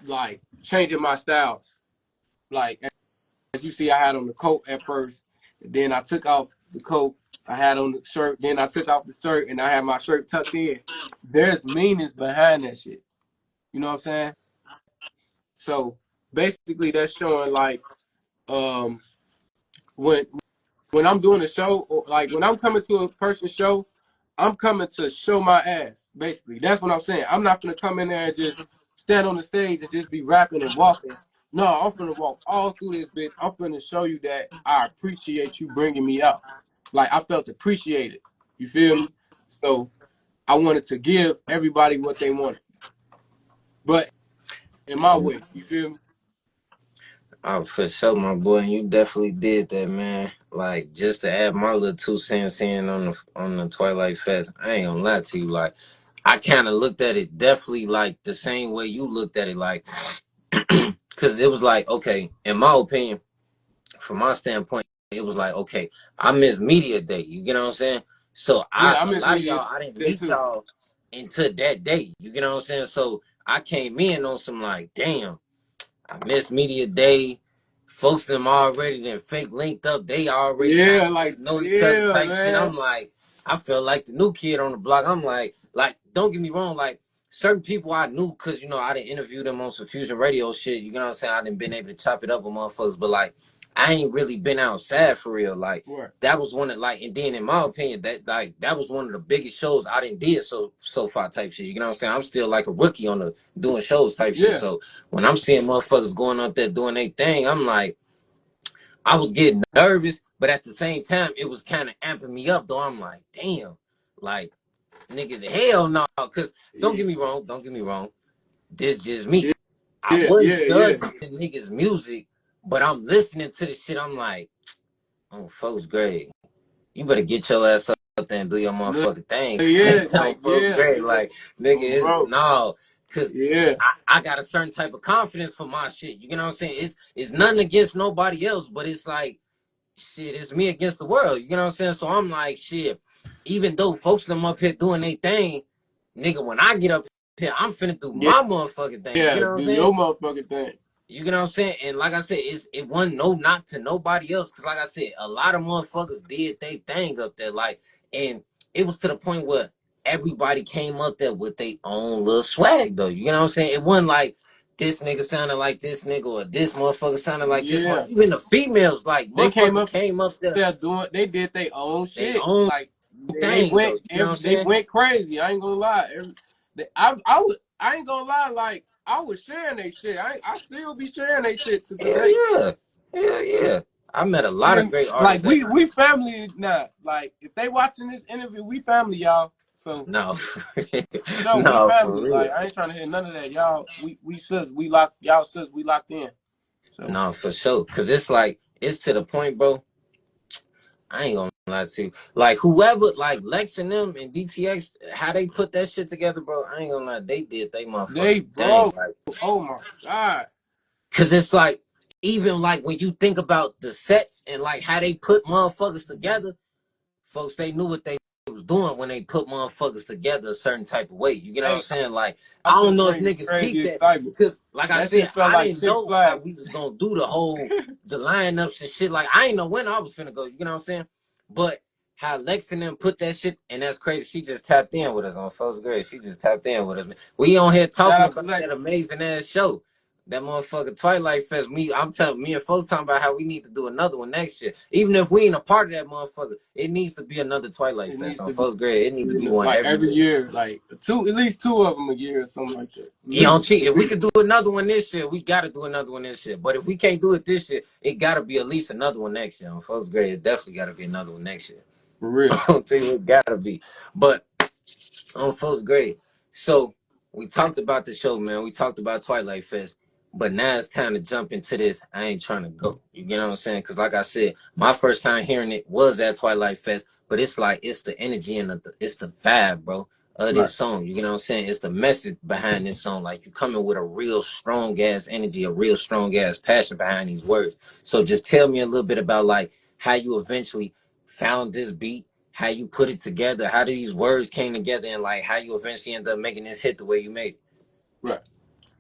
S2: like changing my styles. Like as you see, I had on the coat at first, then I took off the coat. I had on the shirt, then I took off the shirt, and I had my shirt tucked in. There's meanings behind that shit. You know what I'm saying? So basically, that's showing like um, when I'm doing a show, or like when I'm coming to a person's show, I'm coming to show my ass. Basically, that's what I'm saying. I'm not gonna come in there and just stand on the stage and just be rapping and walking. No, I'm gonna walk all through this bitch. I'm gonna show you that I appreciate you bringing me out. Like I felt appreciated. You feel me? So I wanted to give everybody what they wanted, but in my way. You feel me?
S1: Oh, for sure, my boy, and you definitely did that, man. Like, just to add my little 2 cents in on the Twilight Fest, I ain't gonna lie to you. Like, I kind of looked at it definitely like the same way you looked at it, like, because it was like, okay, in my opinion, from my standpoint, it was like, okay, I missed media day. You get what I'm saying? So
S2: Yeah, I
S1: a
S2: miss
S1: lot of
S2: media
S1: y'all, I didn't
S2: day
S1: meet
S2: too.
S1: y'all until that day. You get what I'm saying? So I came in on some like, damn. I missed media day. Folks them already then fake linked up. They already kind
S2: Yeah,
S1: of
S2: like
S1: know each other
S2: yeah,
S1: type shit.
S2: man.
S1: I'm like, I feel like the new kid on the block. I'm like, don't get me wrong. Like certain people I knew because I didn't interview them on some fusion radio shit. You know what I'm saying? I didn't been able to chop it up with motherfuckers, but like I ain't really been outside for real. Like
S2: Right.
S1: that was one of like, and then in my opinion, that was one of the biggest shows I didn't did so far type shit. You know what I'm saying? I'm still like a rookie on the doing shows type shit.
S2: Yeah,
S1: So when I'm seeing motherfuckers going up there doing their thing, I'm like, I was getting nervous, but at the same time, it was kind of amping me up. Though I'm like, damn, like nigga, the hell no. Cause don't get me wrong. This just
S2: yeah,
S1: me. I
S2: yeah,
S1: wasn't
S2: yeah, yeah.
S1: judging niggas' music, but I'm listening to the shit. I'm like, oh, folks, great. You better get your ass up there and do your
S2: Look,
S1: motherfucking thing.
S2: yeah,
S1: On
S2: like
S1: folks,
S2: yeah,
S1: great. Like nigga, it's
S2: bro.
S1: no. Cause
S2: Yeah,
S1: I got a certain type of confidence for my shit. You know what I'm saying? It's nothing against nobody else, but it's like shit, it's me against the world. You know what I'm saying? So I'm like, shit, even though folks them up here doing their thing, nigga, when I get up here, I'm finna do
S2: yeah,
S1: my motherfucking thing. You
S2: yeah.
S1: know what I'm
S2: Do
S1: saying?
S2: your motherfucking thing.
S1: You get what I'm saying? And like I said, it wasn't no knock to nobody else. Cause like I said, a lot of motherfuckers did they thing up there. Like, and it was to the point where everybody came up there with their own little swag though. You know what I'm saying? It wasn't like this nigga sounded like this nigga or this motherfucker sounded like this one.
S2: Yeah,
S1: Even the females, like
S2: they came
S1: motherfucker
S2: up
S1: came up there,
S2: there doing. They did their own
S1: they
S2: shit.
S1: own
S2: Like they
S1: thing though.
S2: went.
S1: You know what I'm
S2: They
S1: saying?
S2: went crazy. I ain't gonna lie. I ain't gonna lie. Like I was sharing they shit. I still be sharing they shit to
S1: Hell
S2: today.
S1: yeah. Hell yeah. I met a
S2: You
S1: lot
S2: hear
S1: of
S2: me?
S1: great
S2: Like
S1: artists that night.
S2: we family now. Like if they watching this interview, we family, y'all. So
S1: No.
S2: no, we
S1: No, for
S2: family.
S1: real.
S2: Like I ain't trying to hear none of that, y'all. We sis. We locked. Y'all sis. We locked in. So
S1: No, for sure. Cause it's like it's to the point, bro. I ain't gonna lie to you. Like whoever, like Lex and them and DTX, how they put that shit together, bro. I ain't gonna lie. They did they
S2: they
S1: motherfucking thing.
S2: bro.
S1: Like,
S2: Oh my god.
S1: cause it's like even like when you think about the sets and like how they put motherfuckers together. Folks, they knew what they was doing when they put motherfuckers together a certain type of way. You get what I'm
S2: Hey,
S1: saying? Like, I
S2: I'm
S1: don't
S2: finna
S1: know if
S2: bring you
S1: niggas peeped
S2: crazy
S1: that
S2: excitement.
S1: because, like I
S2: That
S1: said,
S2: shit felt
S1: I
S2: like
S1: didn't
S2: Six
S1: know how we
S2: Flags.
S1: was gonna do the lineups and shit. Like, I ain't know when I was finna go. You get what I'm saying? But how Lex and them put that shit, and that's crazy. She just tapped in with us on first grade. She just tapped in with us. We on here
S2: Shout
S1: talking
S2: out to
S1: about that
S2: Lex.
S1: amazing ass show. That motherfucking Twilight Fest. I'm telling me and folks talking about how we need to do another one next year. Even if we ain't a part of that motherfucker, it needs to be another Twilight
S2: It
S1: Fest
S2: needs
S1: on
S2: to be
S1: first grade. It needs to be one
S2: like
S1: every
S2: every
S1: year.
S2: year, like two, at least two of them a year or something like that. At
S1: You don't
S2: least,
S1: cheat.
S2: at
S1: If we
S2: least
S1: could do another one this year, we gotta do another one this year. But if we can't do it this year, it gotta be at least another one next year. On first grade, it definitely gotta be another one next year.
S2: for real.
S1: I don't think it gotta be. But on first grade. So we talked about the show, man. We talked about Twilight Fest. But now it's time to jump into this. I ain't trying to go. You get what I'm saying? Because like I said, my first time hearing it was at Twilight Fest. But it's like it's the energy and it's the vibe, bro, of
S2: Right.
S1: this song. You get what I'm saying? It's the message behind this song. Like you coming with a real strong ass energy, a real strong ass passion behind these words. So just tell me a little bit about like how you eventually found this beat, how you put it together, how these words came together, and like how you eventually end up making this hit the way you made it.
S2: Right.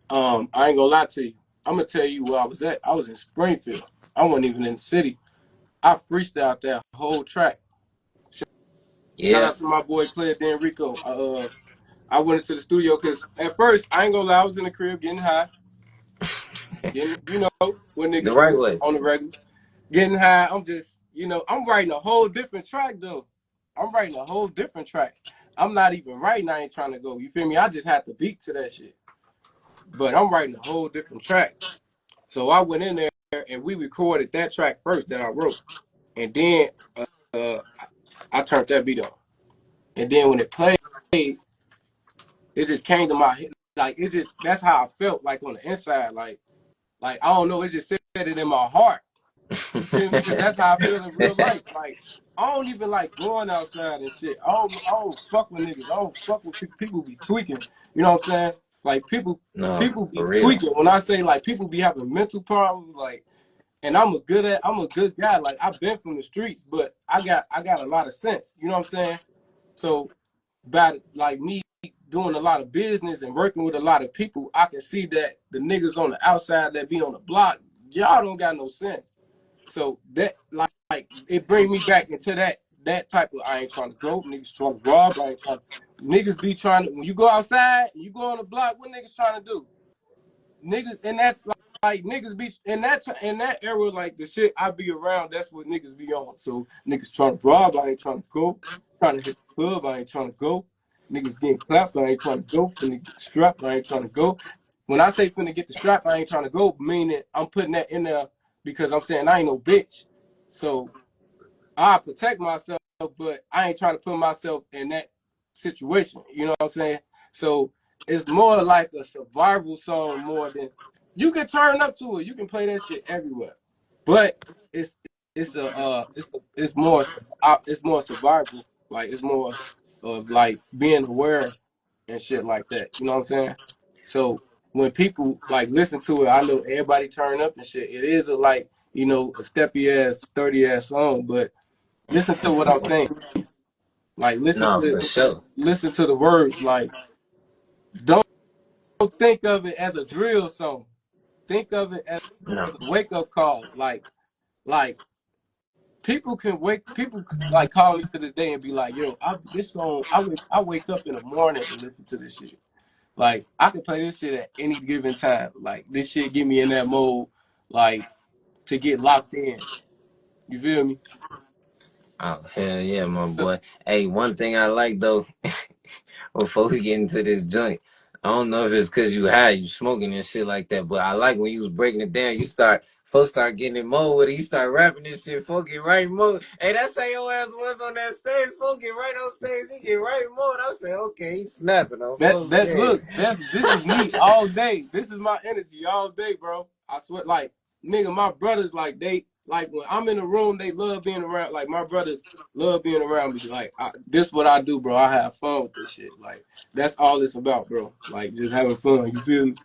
S2: I ain't gonna lie to you. I'm gonna tell you where I was at. I was in Springfield. I wasn't even in the city. I freestyled that whole track. Shout
S1: Yeah.
S2: out to my boy Player Dan Rico. I went into the studio because at first I ain't gonna lie, I was in the crib getting high, getting what
S1: The
S2: niggas
S1: right
S2: do
S1: way.
S2: on the regular. Getting high. I'm just I'm writing a whole different track though. I'm writing a whole different track. I'm not even writing. I ain't trying to go. You feel me? I just had to beat to that shit. But I'm writing a whole different track. So I went in there and we recorded that track first that I wrote, and then uh, I turned that beat on. And then when it played, it just came to my head. Like it just that's how I felt like on the inside. Like I don't know, it just said it in my heart. You feel me? Because that's how I feel in real life. Like I don't even like going outside and shit. I don't fuck with niggas. I don't fuck with people. People be tweaking. You know what I'm saying? Like
S1: No,
S2: people
S1: for
S2: be
S1: real.
S2: tweaking. When I say like people be having mental problems, like, and I'm a good guy. Like I've been from the streets, but I got a lot of sense. You know what I'm saying? So by like me doing a lot of business and working with a lot of people, I can see that the niggas on the outside that be on the block, y'all don't got no sense. So that like it bring me back into that type of I ain't trying to go, niggas trying to rob, I ain't trying to niggas be trying to when you go outside and you go on the block, what niggas trying to do? Niggas, and that's like niggas be in that era, like the shit I be around, that's what niggas be on. So niggas trying to rob, I ain't trying to go. Trying to hit the club, I ain't trying to go. Niggas getting clapped, I ain't trying to go. Finna get the strap, I ain't trying to go. When I say finna get the strap, I ain't trying to go, meaning I'm putting that in there because I'm saying I ain't no bitch. So I protect myself, but I ain't trying to put myself in that situation. You know what I'm saying? So it's more like a survival song more than you can turn up to it. You can play that shit everywhere, but it's it's more survival. Like it's more of like being aware and shit like that. You know what I'm saying? So when people like listen to it, I know everybody turn up and shit. It is a like a steppy ass, sturdy ass song, but listen to what I'm saying. Like
S1: No, for sure.
S2: listen to the words. Like don't think of it as a drill song. Think of it as
S1: No.
S2: a wake up call. Like people like call me to the day and be like, yo, this song I wake up in the morning and listen to this shit. Like I can play this shit at any given time. Like this shit get me in that mode, like to get locked in. You feel me?
S1: Oh hell yeah, my
S2: So
S1: boy. Hey, one thing I like though, before we get into this joint, I don't know if it's cause you high, you smoking and shit like that, but I like when you was breaking it down, folks start getting in mode with it, you start rapping this shit, folks get right in mode. Hey, that's how your ass was on that stage, folks get right on stage, he get right in mode. I say, okay, he's snapping on folks game.
S2: look, this is me all day. This is my energy all day, bro. I swear, like nigga, my brothers like they like when I'm in the room, they love being around. Like my brothers love being around me. Like this what I do, bro. I have fun with this shit. Like that's all it's about, bro. Like just having fun. You feel me?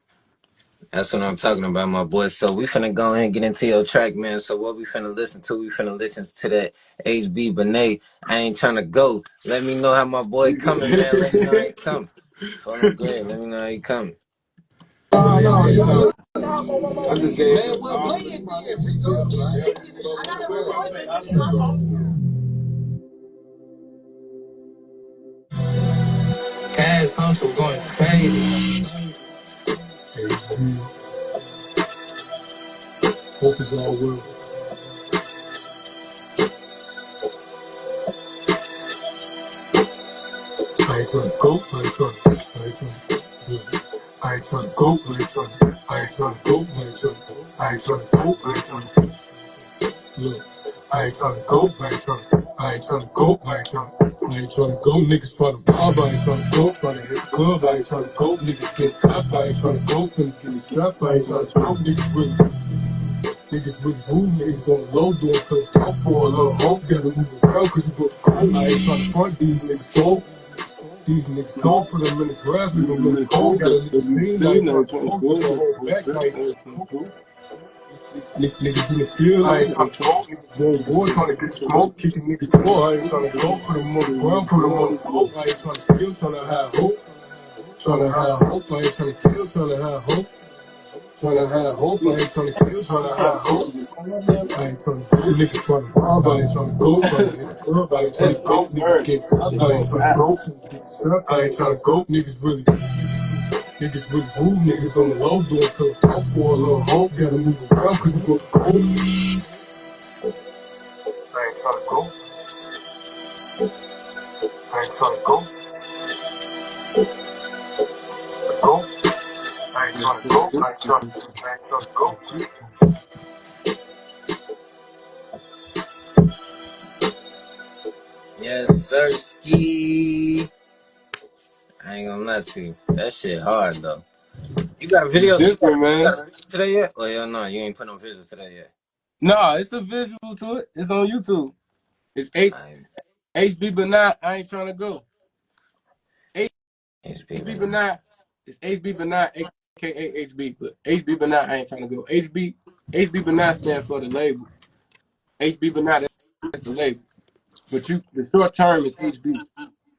S1: That's what I'm talking about, my boy. So we finna go ahead and get into your track, man. So what we finna listen to? We finna listen to that HBBenii. I ain't trying to go. Let me know how my boy coming, man. Let me know how he coming. Hold on, go ahead. Let me know how he coming.
S2: I just gave
S1: Man, well, play it Cash Hunter going crazy.
S4: HB, hope is all well. I ain't tryna go, I ain't tryna, yeah. I ain't tryna go, I ain't tryna go, I ain't tryna go, I ain't tryna, look. I ain't tryna go, I ain't tryna go, I ain't tryna go, niggas tryna rob, I ain't tryna go, tryna hit the club, I ain't tryna go, niggas get clapped, I ain't tryna go, finna get the strap, I ain't tryna go, niggas really move, niggas on the low, doing cause talk for a little hope, gotta move around cause you book cold, I ain't tryna front these niggas so. These niggas talk, put them in the grass, leave them in the cold, got a nigga seen, I ain't tryna go, just a hold back, I ain't tryna go. Niggas in the field, I ain't tryna go. Niggas on the board tryna get the smoke, kicking niggas door, I ain't tryna go. Put them on the ground, put them on the floor, I ain't tryna steal, tryna have hope. Tryna have hope, I ain't tryna kill, tryna have hope. Tryna have hope, I ain't tryna kill, tryna have hope. I ain't tryna go, nigga tryna rob, I ain't tryna go, tryna hit the club, I ain't tryna go, niggas get clapped, I ain't tryna go, get stuck, I ain't tryna go, niggas really move, niggas on the low, doing cause talk for a little hope, gotta move around cause you book cold. I ain't tryna go, I ain't tryna go, I ain't tryna go, I ain't tryna go.
S1: Yes, sir, ski. I ain't gonna lie to you. That shit hard though. You got a
S2: It's
S1: video?
S2: different,
S1: You got
S2: man.
S1: a video today yet? Oh hell no, you ain't put no video today yet.
S2: Nah, it's a visual to it. It's on YouTube. It's
S1: I
S2: HBBenii. I ain't trying to go.
S1: HBBenii.
S2: HBBenii. It's HBBenii, aka HB, but HBBenii. I ain't trying to go. HBBenii stands for the label. HBBenii, that's the label. But the short term is HB.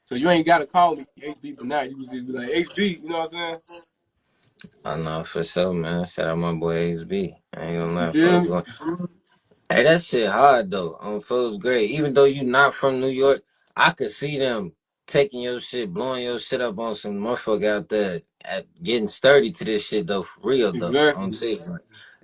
S2: So you ain't gotta call me HBBenii. You just be like HB. You know what I'm saying?
S1: I know for sure, man. Shout out my boy HB. I ain't gonna
S2: You
S1: lie,
S2: feel
S1: folks.
S2: me?
S1: Hey, that shit hard though. On folks great. Even though you not from New York, I could see them taking your shit, blowing your shit up on some motherfucker out there at getting sturdy to this shit though, for real though. On
S2: Exactly.
S1: tape.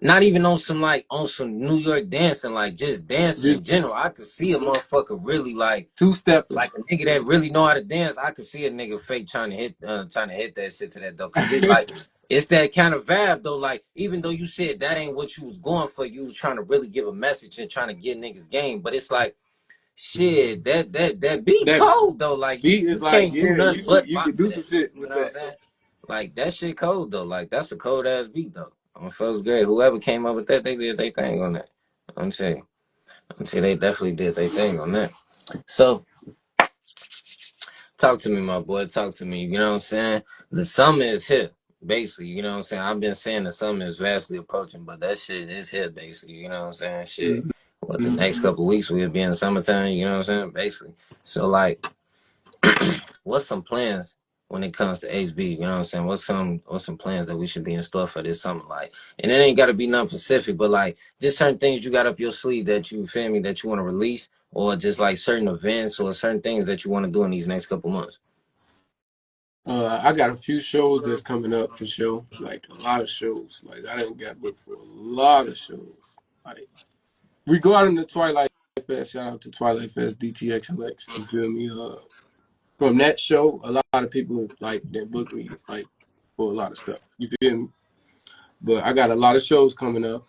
S1: Not even on some like on some New York dancing, like just dancing
S2: Just
S1: in general. I could see a motherfucker really
S2: two stepping.
S1: like a nigga that really know how to dance. I could see a nigga fake trying to hit that shit to that though, cause it like it's that kind of vibe though. Like even though you said that ain't what you was going for, you was trying to really give a message and trying to get niggas game. But it's like shit that beat
S2: That
S1: cold though. Like
S2: beat
S1: you
S2: is like,
S1: can't do
S2: yeah,
S1: nothing but
S2: you could
S1: bop to
S2: do some
S1: that.
S2: shit
S1: You
S2: with
S1: know what
S2: that.
S1: I'm saying? Like that shit cold though. Like that's a cold ass beat though. On first grade, whoever came up with that, they did their thing on that. I'm saying, they definitely did their thing on that. So talk to me, my boy. Talk to me. You know what I'm saying? The summer is here, basically. You know what I'm saying? I've been saying the summer is vastly approaching, but that shit is here, basically. You know what I'm saying? Shit. What the
S2: Mm-hmm.
S1: next couple of weeks we'll be in the summertime. You know what I'm saying? Basically. So like, what's some plans when it comes to HB? You know what I'm saying? What's some plans that we should be in store for this summer? Like, and it ain't got to be nothing specific, but like just certain things you got up your sleeve that you feel me that you want to release, or just like certain events or certain things that you want to do in these next couple months.
S2: I got a few shows that's coming up for sure. Like a lot of shows. Like I didn't got booked for a lot of shows. Like we go out in the Twilight Fest. Shout out to Twilight Fest, DTXLX. You feel me? From that show, a lot of people like that booked me like for a lot of stuff. You feel me? But I got a lot of shows coming up.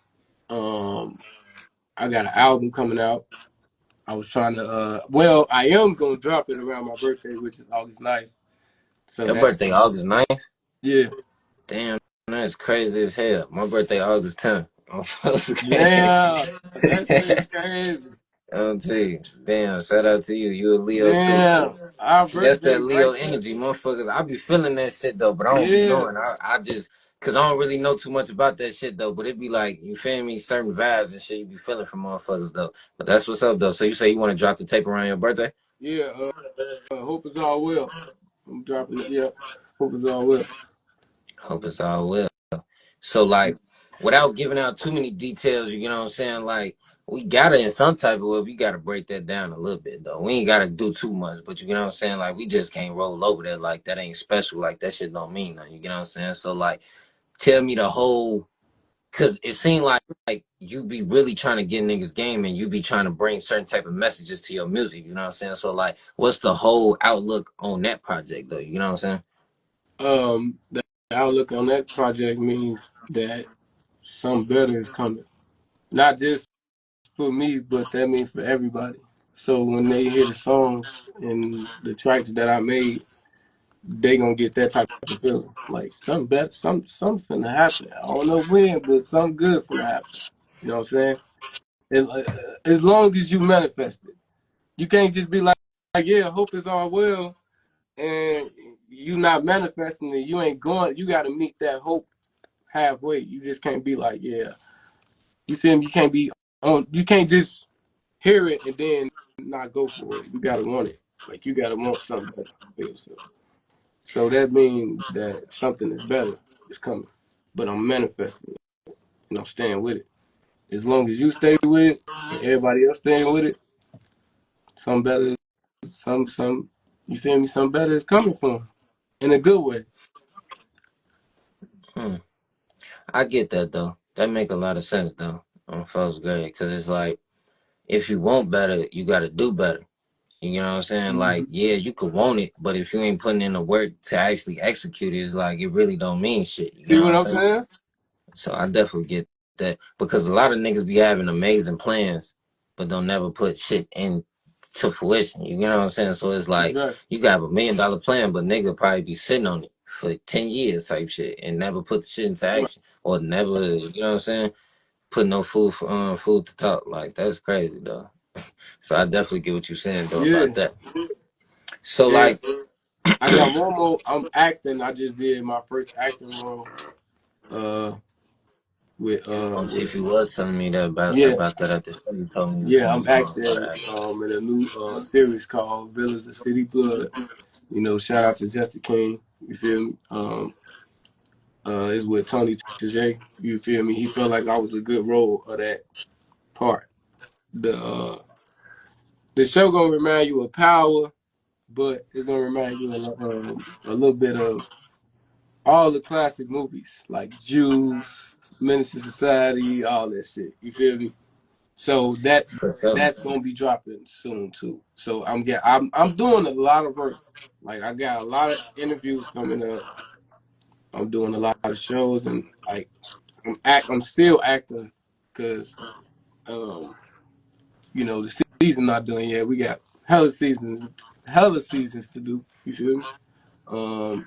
S2: Um, I got an album coming out. I was trying to well, I am gonna drop it around my birthday, which is August 9th. So
S1: Your
S2: that's
S1: birthday August 9th?
S2: yeah.
S1: Damn, that's crazy as hell. My birthday August 10th. I'm supposed to
S2: Yeah. That shit is crazy.
S1: I'm tell you. Damn, shout out to you. You a Leo too.
S2: Damn. Our
S1: See, that's
S2: birthday
S1: that
S2: right
S1: Leo
S2: there.
S1: energy, motherfuckers. I be feeling that shit though, but I don't be
S2: Yeah.
S1: knowing. I just, cause I don't really know too much about that shit though. But it be like, you feel me, certain vibes and shit you be feeling from motherfuckers though. But that's what's up though. So you say you want to drop the tape around your birthday?
S2: Yeah. Hope it's all well. I'm dropping it. Yeah. Hope it's all well.
S1: Hope it's all well. So like, without giving out too many details, you know what I'm saying? Like, we gotta in some type of way, we gotta break that down a little bit though. We ain't gotta do too much, but you know what I'm saying? Like, we just can't roll over that. Like, that ain't special. Like, that shit don't mean nothing. You know what I'm saying? So like, tell me the whole, cause it seemed like you be really trying to get niggas game and you be trying to bring certain type of messages to your music. You know what I'm saying? So like, what's the whole outlook on that project though? You know what I'm saying?
S2: The outlook on that project means that something better is coming. Not just for me, but that means for everybody. So when they hear the songs and the tracks that I made, they gonna get that type of feeling. Like something better, something finna happen. I don't know when, but something good finna happen. You know what I'm saying? And, as long as you manifest it, you can't just be like, yeah, hope is all well, and you not manifesting it. You ain't going. You got to meet that hope halfway. You just can't be like, yeah, you feel me? You can't be on. You can't just hear it and then not go for it. You gotta want it. Like you gotta want something better for yourself. So that means that something is better is coming. But I'm manifesting it and I'm staying with it. As long as you stay with it and everybody else staying with it, some better, some, you feel me? Some better is coming for them in a good way.
S1: Hmm. I get that though. That make a lot of sense though on first grade, because it's like if you want better, you got to do better. You know what I'm saying?
S2: Mm-hmm.
S1: Like, yeah, you could want it, but if you ain't putting in the work to actually execute it, it's like it really don't mean shit. You
S2: See
S1: know
S2: what
S1: what
S2: I'm
S1: I'm saying?
S2: saying?
S1: So I definitely get that because a lot of niggas be having amazing plans, but don't never put shit in to fruition. You know what I'm saying? So it's like
S2: Exactly.
S1: you got $1 million plan, but nigga probably be sitting on it for 10 years type shit and never put the shit into
S2: Right.
S1: action or never, you know what I'm saying? Put no food for food to talk. Like that's crazy though. So I definitely get what you're saying though about
S2: Yeah.
S1: that. So
S2: And
S1: like,
S2: I got one more. I'm acting. I just did my first acting role. Uh, with
S1: if you was telling me that
S2: yeah,
S1: about that at the show, you told me you was
S2: yeah.
S1: doing
S2: I'm
S1: something about
S2: acting
S1: that.
S2: in a new series called Villains of City Blood. You know, shout out to Jesse King. You feel me? It's with Tony Tajay. You feel me? He felt like I was a good role of that part. The show gonna remind you of Power, but it's gonna remind you of a little bit of all the classic movies like Juice, Menace to Society, all that shit. You feel me? So
S1: For sure.
S2: that's gonna be dropping soon too. So I'm doing a lot of work. Like I got a lot of interviews coming up. I'm doing a lot of shows and like I'm still acting because um you know the season not done yet. We got hella seasons to do. You feel me? Um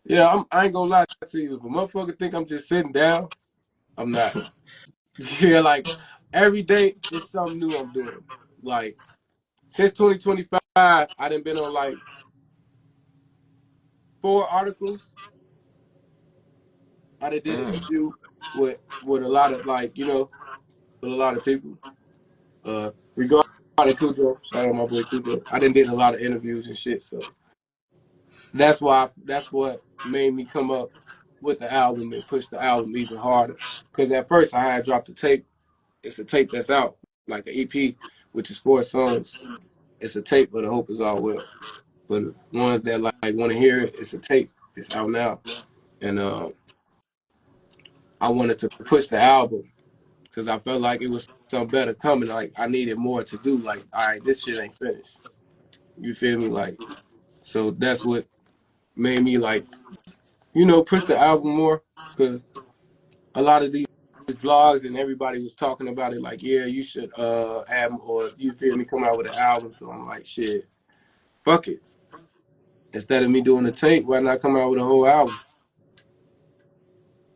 S2: yeah, I ain't gonna lie to you. If a motherfucker think I'm just sitting down, I'm not. Yeah, like every day it's something new I'm doing. Like since 2025, I done been on like 4 articles. I done did an
S1: Mm.
S2: interview with a lot of like with a lot of people. Regarding Cujo, shout out my boy Cujo. I done did a lot of interviews and shit, so that's what made me come up with the album and push the album even harder. Because at first I had dropped a tape. It's a tape that's out, like an EP, which is 4 songs. It's a tape, but I hope it's all well. But the ones that like want to hear it, it's a tape. It's out now, and I wanted to push the album because I felt like it was something better coming. Like I needed more to do. Like all right, this shit ain't finished. You feel me? Like so that's what made me like push the album more because a lot of these blogs and everybody was talking about it. Like yeah, you should add or you feel me come out with an album. So I'm like shit, fuck it. Instead of me doing a tape, why not come out with a whole album?
S1: For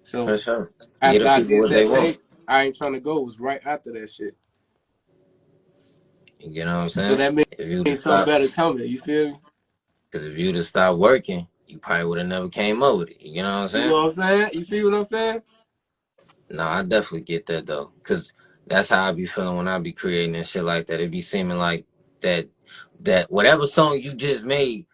S2: So
S1: sure. Get
S2: after
S1: the
S2: I
S1: people
S2: did
S1: what they
S2: that
S1: want.
S2: tape, I ain't trying to go. It was right after that shit.
S1: You know what I'm
S2: So
S1: saying?
S2: that
S1: If you would have
S2: means something
S1: stopped,
S2: better coming. You feel me?
S1: because if you would have stopped working, you probably would have never came up with it. You know what I'm
S2: You
S1: saying?
S2: know what I'm saying? You see what I'm saying?
S1: No, I definitely get that though, cause that's how I be feeling when I be creating and shit like that. It be seeming like that whatever song you just made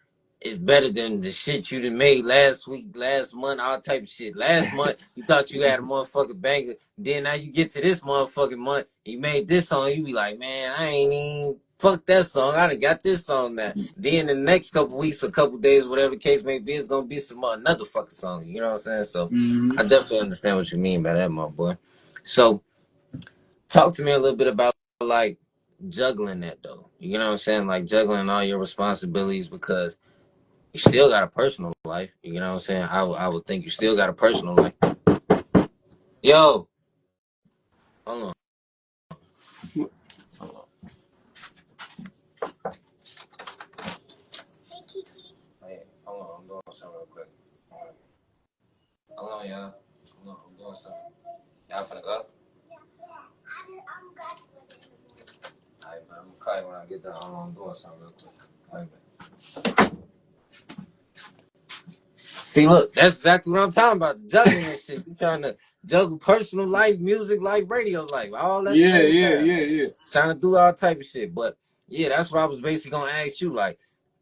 S1: is better than the shit you done made last week, last month, all type of shit. Last month you thought you had a motherfucking banger, then now you get to this motherfucking month, you made this song, you be like, man, I ain't even fuck that song. I done got this song now. Then the next couple weeks or couple days, whatever the case may be, it's gonna be some another fucking song. You know what I'm saying? So
S2: Mm-hmm.
S1: I definitely understand what you mean by that, my boy. So talk to me a little bit about like juggling that though. You know what I'm saying? Like juggling all your responsibilities because you still got a personal life. You know what I'm saying? I would think you still got a personal life. Yo, hold on. Hold on. Hey, hold on. I'm doing something real quick. Hold on, y'all. Hold on. I'm doing something. Y'all finna go? Alright, but I'm gonna call you when I get done. Hold on. I'm doing something real quick. Call you back. See, look, that's exactly what I'm talking about. The juggling and shit. You trying to juggle personal life, music life, radio life, all at the
S2: Yeah,
S1: same
S2: yeah,
S1: time.
S2: yeah, yeah.
S1: Trying to do all type of shit. But yeah, that's what I was basically gonna ask you. Like,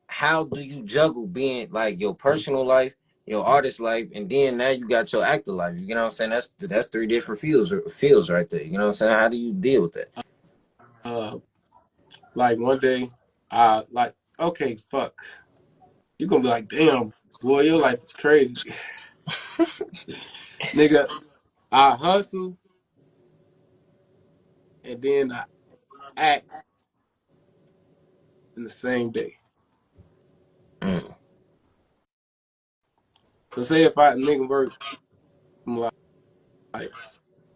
S1: how do you juggle being like your personal life, your artist life, and then now you got your actor life? You know what I'm saying? That's three different fields right there. You know what I'm saying? How do you deal with that?
S2: Uh, like one day, I like okay, fuck. You gonna be like, damn, boy, your life is crazy, nigga. I hustle and then I act in the same day.
S1: Mm.
S2: So say if I nigga work from like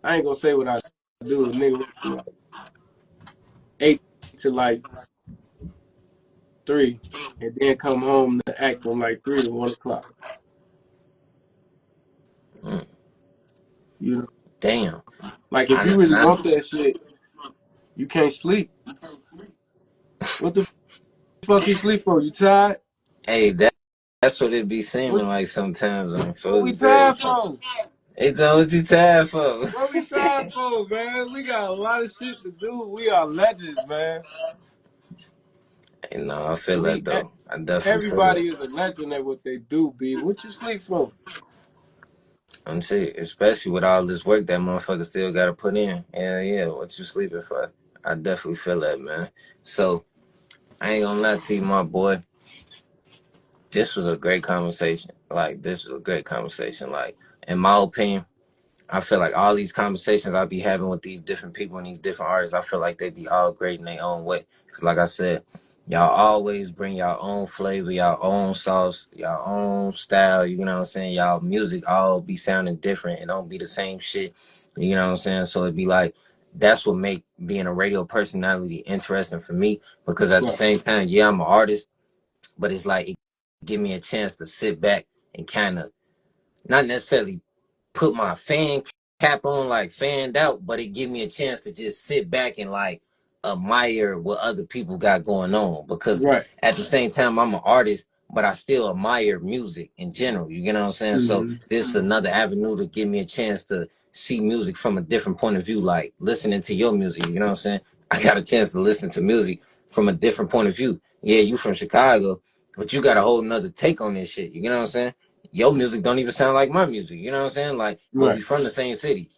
S2: I ain't gonna say what I do. Nigga work from like 8 to like 3, and then come home to act from like 3 to 1 o'clock.
S1: Mm.
S2: You know,
S1: Damn.
S2: like if
S1: I,
S2: you really
S1: I,
S2: want that shit, you can't sleep. What the fuck you sleep for? You tired?
S1: hey, that's what it be
S2: What
S1: seeming like sometimes on
S2: what we
S1: folks,
S2: tired
S1: Greg.
S2: for?
S1: It's all what you tired for.
S2: What we tired for, man? We got a lot of shit to do. We are legends, man.
S1: You know, I feel
S2: We
S1: that though. I definitely feel
S2: everybody is
S1: that.
S2: a legend at what they do, B. What you sleep for?
S1: I'm saying, especially with all this work that motherfucker still got to put in. Yeah, yeah. What you sleeping for? I definitely feel that, man. So I ain't gonna lie to you, my boy. This was a great conversation. Like, this was a great conversation. Like, in my opinion, I feel like all these conversations I be having with these different people and these different artists, I feel like they be all great in their own way. Cause like I said, y'all always bring y'all own flavor, y'all own sauce, y'all own style. You know what I'm saying? Y'all music all be sounding different. It don't be the same shit. You know what I'm saying? So it be like, that's what make being a radio personality interesting for me. Because at the
S2: Right,
S1: same time, yeah, I'm an artist, but it's like it give me a chance to sit back and kind of not necessarily put my fan cap on like fanned out, but it give me a chance to just sit back and like admire what other people got going on. Because
S2: right.
S1: at the same time, I'm an artist, but I still admire music in general. You get what I'm saying? So
S2: Mm-hmm.
S1: this is another avenue to give me a chance to see music from a different point of view, like listening to your music. You know what I'm saying? I got a chance to listen to music from a different point of view. Yeah, you from Chicago, but you got a whole nother take on this shit. You know what I'm saying? Your music don't even sound like my music. You know what I'm saying? Like, but we
S2: Right.
S1: from the same city.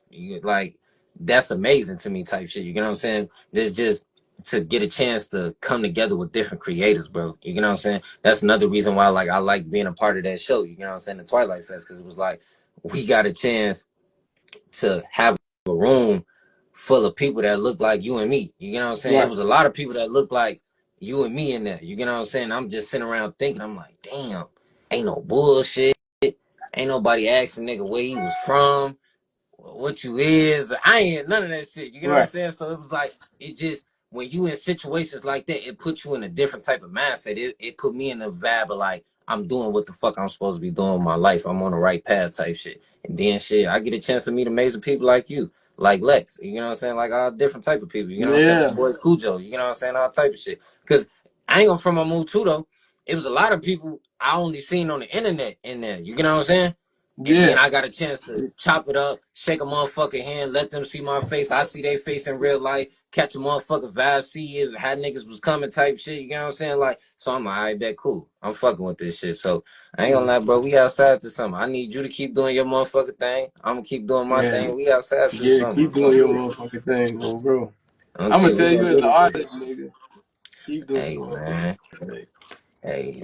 S1: Like, that's amazing to me type shit. You know what I'm saying? There's just to get a chance to come together with different creators, bro. You know what I'm saying? That's another reason why like I like being a part of that show. You know what I'm saying? The Twilight Fest, because it was like we got a chance to have a room full of people that look like you and me. You know what I'm saying? It
S2: Right.
S1: was a lot of people that look like you and me in there. You know what I'm saying? I'm just sitting around thinking, I'm like, damn, ain't no bullshit. Ain't nobody asking nigga where he was from, what you is. I ain't hear none of that shit. You know what I'm
S2: Right.
S1: saying? So it was like it just when you in situations like that, it put you in a different type of mindset. It put me in the vibe of like I'm doing what the fuck I'm supposed to be doing with my life. I'm on the right path type shit. And then shit, I get a chance to meet amazing people like you, like Lex. You know what I'm saying? Like all different type of people. You know what I'm saying?
S2: Yeah.
S1: My boy Cujo. You know what I'm saying? All type of shit. Cause I ain't gonna from my mood too though. It was a lot of people I only seen on the internet in there. You know what I'm saying? And then
S2: Yeah.
S1: I got a chance to chop it up, shake a motherfucking hand, let them see my face. I see their face in real life, catch a motherfucking vibe, see if how niggas was coming type shit. You know what I'm saying? Like, so I'm like, all right, bet cool. I'm fucking with this shit. So I ain't gonna lie, bro. We outside this summer. I need you to keep doing your motherfucking thing. I'm gonna keep doing my
S2: Man.
S1: thing. We outside this
S2: Yeah.
S1: summer.
S2: Keep
S1: We gonna
S2: doing your
S1: do it.
S2: motherfucking thing, bro.
S1: I'm
S2: I'm gonna
S1: telling you,
S2: tell
S1: we
S2: you
S1: gonna
S2: as
S1: do
S2: an
S1: this shit.
S2: artist, nigga. Keep doing
S1: Hey
S2: your
S1: man.
S2: motherfucking thing.
S1: Hey,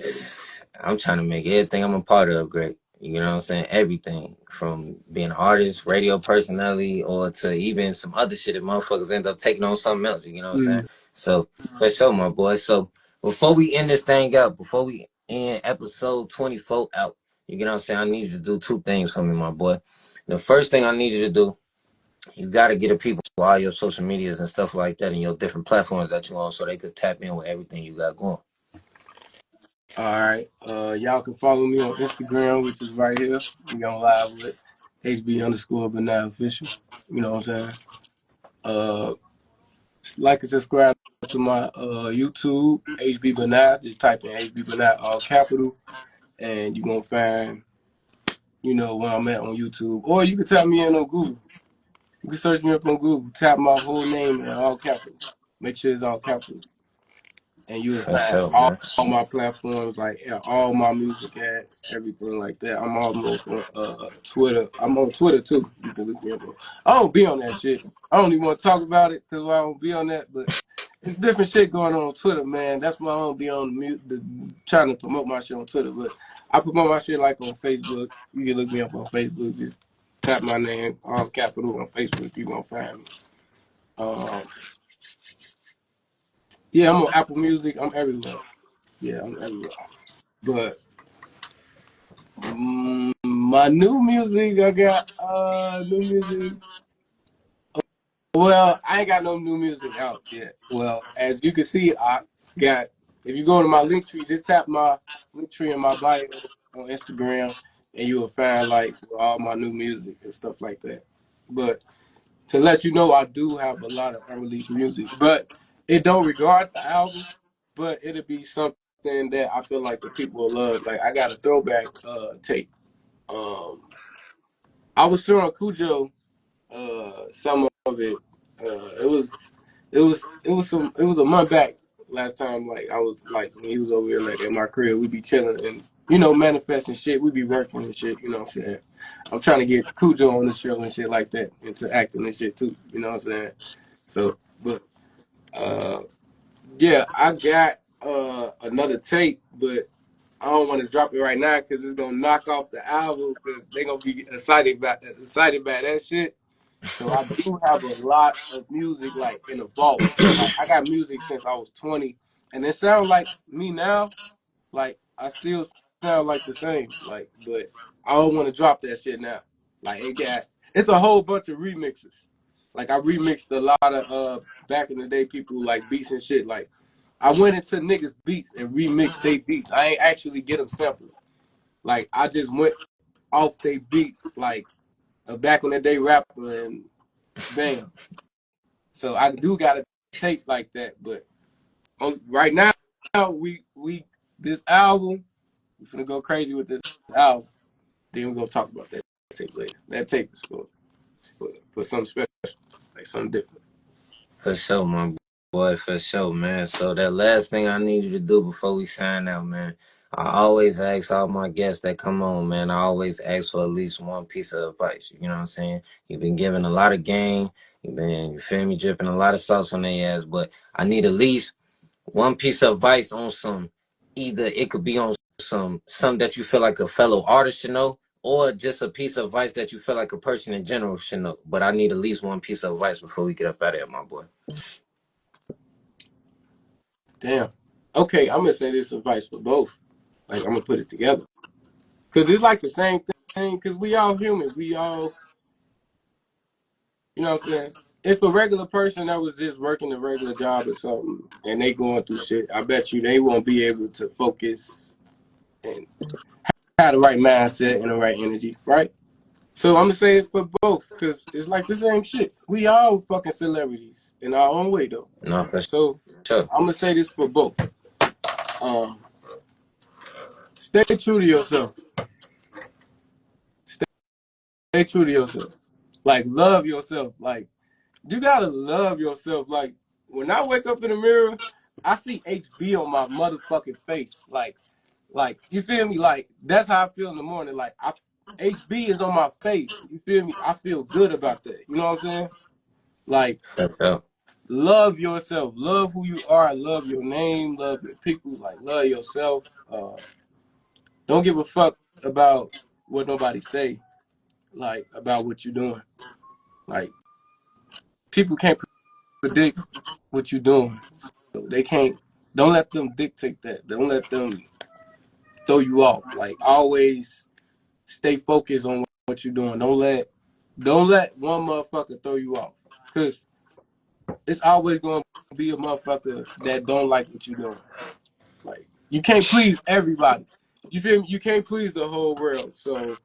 S1: I'm trying to make everything I'm a part of great. You know what I'm saying? Everything from being an artist, radio personality, or to even some other shit that motherfuckers end up taking on something else. You know what I'm saying?
S2: Mm.
S1: So for sure, my boy. So before we end this thing out, before we end episode 24 out, you know what I'm saying? I need you to do two things for me, my boy. The first thing I need you to do, you got to get the people all your social medias and stuff like that and your different platforms that you on so they could tap in with everything you got going.
S2: All right. Y'all can follow me on Instagram, which is right here. We on live with HB_Benii official. You know what I'm saying? Uh, like and subscribe to my YouTube, HBBenii. Just type in HBBenii all capital, and you're gonna find where I'm at on YouTube. Or you can tap me in on Google. You can search me up on Google. Tap my whole name in all capital. Make sure it's all capital, and you'll
S1: For
S2: find
S1: sure,
S2: all,
S1: man.
S2: all my platforms, like all my music at everything like that. I'm almost on Twitter. I'm on Twitter too. You can look me up on. I don't be on that shit. I don't even want to talk about it because I don't be on that. But it's different shit going on Twitter, man. That's why I don't be on trying to promote my shit on Twitter. But I promote my shit like on Facebook. You can look me up on Facebook. Just tap my name, all capital on Facebook. You gonna find me. Um, yeah, I'm on Apple Music. I'm everywhere. Yeah, I'm everywhere. But my new music, I got new music. Well, I ain't got no new music out yet. Well, as you can see, I got. If you go to my link tree, just tap my link tree in my bio on Instagram, and you will find like all my new music and stuff like that. But to let you know, I do have a lot of unreleased music, but it don't regard the album, but it'll be something that I feel like the people will love. Like I got a throwback tape. Um, I was showing Cujo some of it. It was a month back last time. Like I was like when he was over here like at my crib, we be chilling and manifesting shit. We be working and shit. You know what I'm saying? I'm trying to get Cujo on the show and shit like that, into acting and shit too. You know what I'm saying? So, but uh, yeah, I got another tape, but I don't want to drop it right now because it's gonna knock off the album because they gonna be excited by that shit. So I do have a lot of music like in the vault. Like I got music since I was 20, and it sounds like me now. Like I still sound like the same. Like, but I don't want to drop that shit now. Like it's a whole bunch of remixes. Like I remixed a lot of back in the day people like beats and shit. Like I went into niggas beats and remixed they beats. I ain't actually get them sampled. Like I just went off they beats like a back in the day rapper and bam. So I do got a tape like that, but right now we this album we're gonna go crazy with this album. Then we're gonna talk about that tape later. That tape is for something special, like something different.
S1: For sure, my boy, for sure, man. So that last thing I need you to do before we sign out, man. I always ask all my guests that come on, man. I always ask for at least one piece of advice. You know what I'm saying? You've been given a lot of game. You've been, you feel me, dripping a lot of sauce on their ass. But I need at least one piece of advice on some. Either it could be on something that you feel like a fellow artist should know, or just a piece of advice that you feel like a person in general should know. But I need at least one piece of advice before we get up out of here, my boy.
S2: Damn. Okay, I'm gonna say this advice for both. Like I'm gonna put it together because it's like the same thing. Because we all human. We all, you know what I'm saying. If a regular person that was just working a regular job or something and they going through shit, I bet you they won't be able to focus and have the right mindset and the right energy, right? So I'm gonna say it for both because it's like the same shit. We all fucking celebrities in our own way though.
S1: No, for
S2: So
S1: sure.
S2: I'm gonna say this for both. Um, Stay true to yourself. Stay true to yourself. Like love yourself. Like you gotta love yourself. Like when I wake up in the mirror, I see HB on my motherfucking face. Like you feel me? Like that's how I feel in the morning. Like HB is on my face. You feel me? I feel good about that. You know what I'm saying? Like
S1: For sure.
S2: love yourself. Love who you are. Love your name. Love your people. Like love yourself. Don't give a fuck about what nobody say. Like about what you're doing. Like people can't predict what you're doing, so they can't. Don't let them dictate that. Don't let them throw you off. Like always, stay focused on what you're doing. Don't let one motherfucker throw you off, cause it's always gonna be a motherfucker that don't like what you're doing. Like you can't please everybody. You feel me? You can't please the whole world. So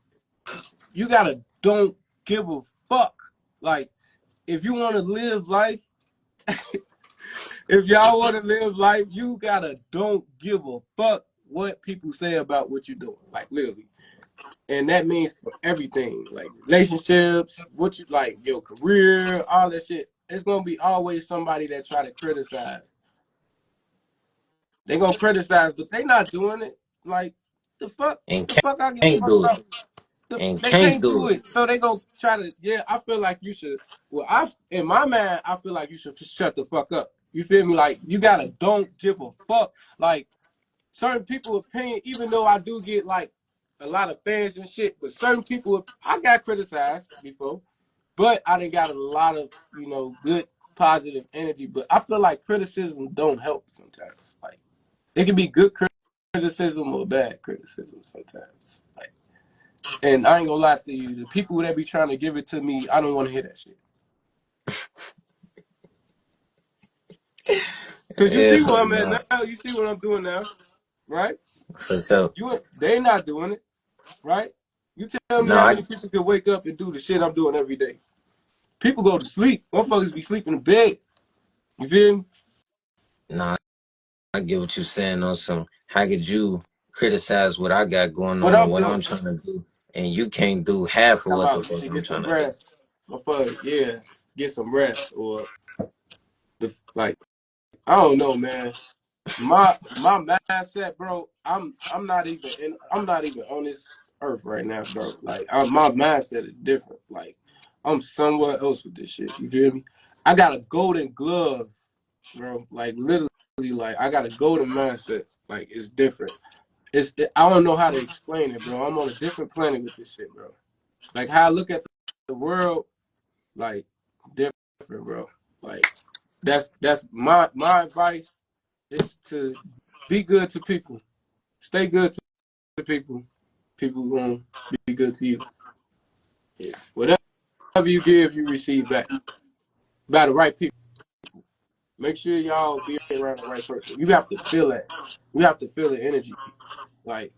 S2: you gotta don't give a fuck. Like if you wanna live life, if y'all wanna live life, you gotta don't give a fuck what people say about what you're doing. Like literally. And that means for everything. Like relationships, what you like, your career, all that shit. It's gonna be always somebody that try to criticize. They gonna criticize, but they not doing it. Like the fuck,
S1: And
S2: the fuck I give a
S1: can't
S2: fuck
S1: do it.
S2: about.
S1: And
S2: They
S1: can't
S2: can't
S1: do
S2: do
S1: it.
S2: it, so they gonna try to. Yeah, I feel like you should. Well, in my mind, I feel like you should shut the fuck up. You feel me? Like you gotta don't give a fuck. Like certain people' opinion, even though I do get like a lot of fans and shit, but certain people, I got criticized before, but I done got a lot of good positive energy. But I feel like criticism don't help sometimes. Like it can be good criticism or bad criticism sometimes. Like, and I ain't gonna lie to you, the people that be trying to give it to me, I don't want to hear that shit. Cause you
S1: Yeah,
S2: see where I'm at
S1: no,
S2: now. You see what I'm doing now, right?
S1: for sure.
S2: They not doing it, right? You tell me
S1: No,
S2: how
S1: I
S2: many people can wake up and do the shit I'm doing every day. People go to sleep. Motherfuckers be sleeping in bed. You feel me?
S1: no, I get what you're saying on some. How could you criticize what I got going
S2: What
S1: on or
S2: I'm
S1: what
S2: doing.
S1: I'm trying to do, and you can't do half of
S2: Come
S1: what the
S2: out
S1: fuck
S2: and
S1: I'm
S2: get
S1: trying
S2: some
S1: to do?
S2: rest. Motherfucker, yeah, get some rest. Or like, I don't know, man. My mindset, bro. I'm not even on this earth right now, bro. Like my mindset is different. Like I'm somewhere else with this shit. You feel me? I got a golden glove, bro. Like literally, like I got a golden mindset. Like it's different. I don't know how to explain it, bro. I'm on a different planet with this shit, bro. Like how I look at the world, like different, bro. Like that's my advice is to be good to people. Stay good to people. People gonna be good to you. Yeah. Whatever you give, you receive back. By the right people. Make sure y'all be around the right person. You have to feel that. You have to feel the energy. Like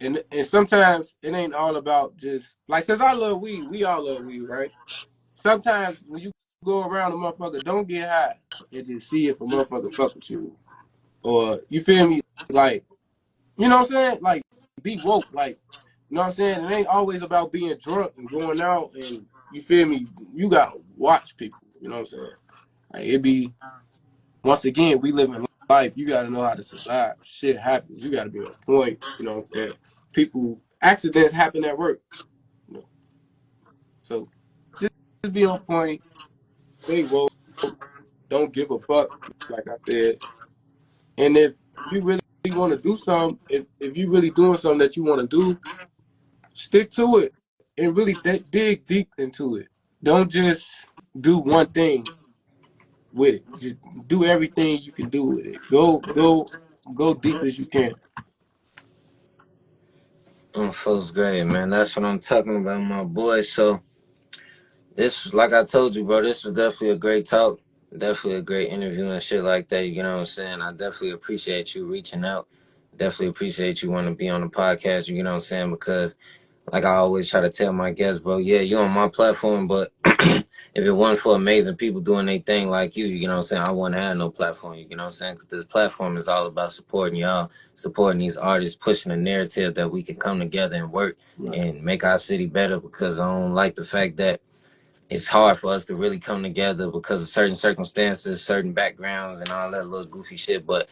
S2: and sometimes it ain't all about just like cause I love weed. We all love weed, right? Sometimes when you go around a motherfucker, don't get high and just see if a motherfucker fuck with you. Or you feel me? Like you know what I'm saying? Like, be woke. Like, you know what I'm saying? It ain't always about being drunk and going out and, you feel me? You got to watch people. You know what I'm saying? Like, it be, once again, we live in life. You got to know how to survive. Shit happens. You got to be on point. You know what I'm saying? People, accidents happen at work. You know? So, just be on point. Stay woke. Don't give a fuck, like I said. And if you really want to do something, if you really doing something that you want to do, stick to it and really dig deep into it. Don't just do one thing with it. Just do everything you can do with it. Go deep as you can.
S1: Feels great, man. That's what I'm talking about, my boy. So this, like I told you, bro, this was definitely a great talk. Definitely a great interview and shit like that. You know what I'm saying? I definitely appreciate you reaching out. Definitely appreciate you wanting to be on the podcast. You know what I'm saying? Because like I always try to tell my guests, bro, yeah, you're on my platform, but if it wasn't for amazing people doing their thing like you know what I'm saying, I wouldn't have no platform, you know what I'm saying? Because this platform is all about supporting y'all, supporting these artists, pushing a narrative that we can come together and work
S2: Right.
S1: and make our city better because I don't like the fact that it's hard for us to really come together because of certain circumstances, certain backgrounds, and all that little goofy shit. But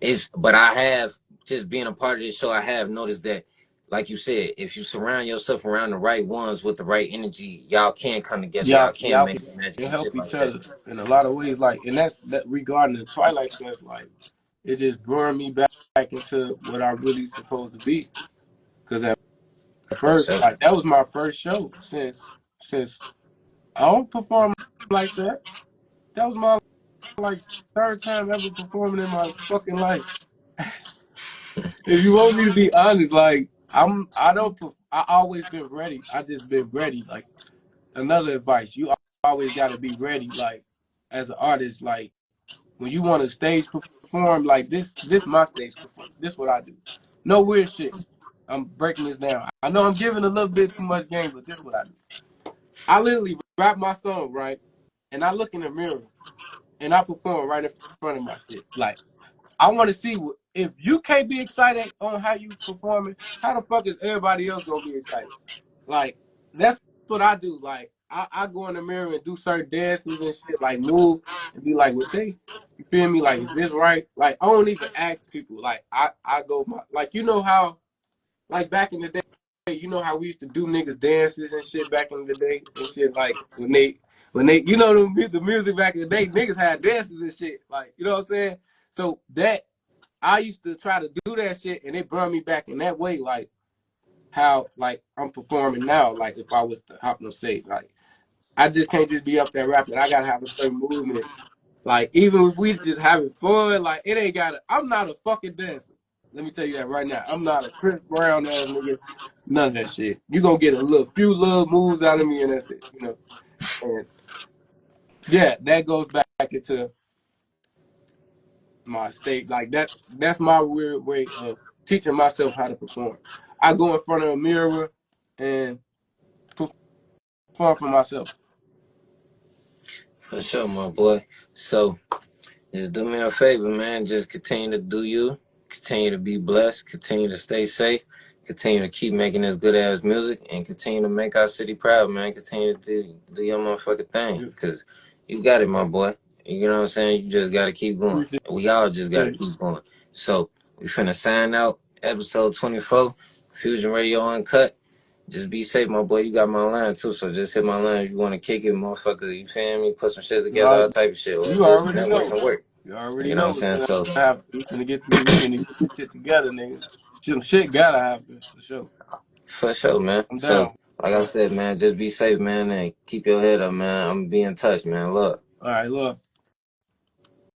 S1: I have just being a part of this show, I have noticed that, like you said, if you surround yourself around the right ones with the right energy, y'all can come together. Y'all can
S2: Y'all
S1: make
S2: can
S1: magic and
S2: help
S1: shit
S2: each
S1: like that.
S2: other in a lot of ways. Like, and that's that regarding the Twilight stuff. Like, it just brought me back into what I really supposed to be. Because at
S1: For
S2: first,
S1: sure.
S2: like, that was my first show since I don't perform like that. That was my like third time ever performing in my fucking life. If you want me to be honest, like I don't I always been ready. I just been ready. Like another advice, you always got to be ready. Like as an artist, like when you want to stage perform, like this my stage perform. This what I do. No weird shit. I'm breaking this down. I know I'm giving a little bit too much game, but this what I do. I literally rap my song right, and I look in the mirror and I perform right in front of my shit. Like I want to see if you can't be excited on how you performing, how the fuck is everybody else gonna be excited? Like that's what I do. Like I go in the mirror and do certain dances and shit, like move and be like, what they? You feel me? Like is this right? Like I don't even ask people. Like I go my like you know how like back in the day, you know how we used to do niggas dances and shit back in the day and shit like when they you know the music back in the day niggas had dances and shit like you know what I'm saying. So that I used to try to do that shit and it brought me back in that way, like how like I'm performing now. Like if I was to hop on stage, like I just can't just be up there rapping. I gotta have a certain movement. Like even if we just having fun, like it ain't gotta. I'm not a fucking dancer. Let me tell you that right now. I'm not a Chris Brown ass nigga. None of that shit. You gonna get a few little moves out of me and that's it. You know. And Yeah, that goes back into my state. Like that's my weird way of teaching myself how to perform. I go in front of a mirror and perform for myself.
S1: For sure, my boy. So just do me a favor, man. Just continue to do you. Continue to be blessed. Continue to stay safe. Continue to keep making this good ass music and continue to make our city proud, man. Continue to do your motherfucking thing. Cause you got it, my boy. You know what I'm saying? You just gotta keep going.
S2: Appreciate
S1: We all just gotta
S2: it.
S1: keep going. So we finna sign out episode 24, Fusion Radio Uncut. Just be safe, my boy. You got my line too, so just hit my line if you want to kick it, motherfucker. You feel me? Put some shit together, all type of shit. Let's
S2: You
S1: do some
S2: already know.
S1: networking work.
S2: You
S1: You
S2: already
S1: know what I'm
S2: know
S1: saying? So,
S2: we finna get this shit together, nigga. Some shit gotta happen for sure.
S1: for sure, man.
S2: I'm
S1: So,
S2: down.
S1: like I said, man, just be safe, man, and keep your head up, man. I'm gonna be in touch, man. Love.
S2: All right, look.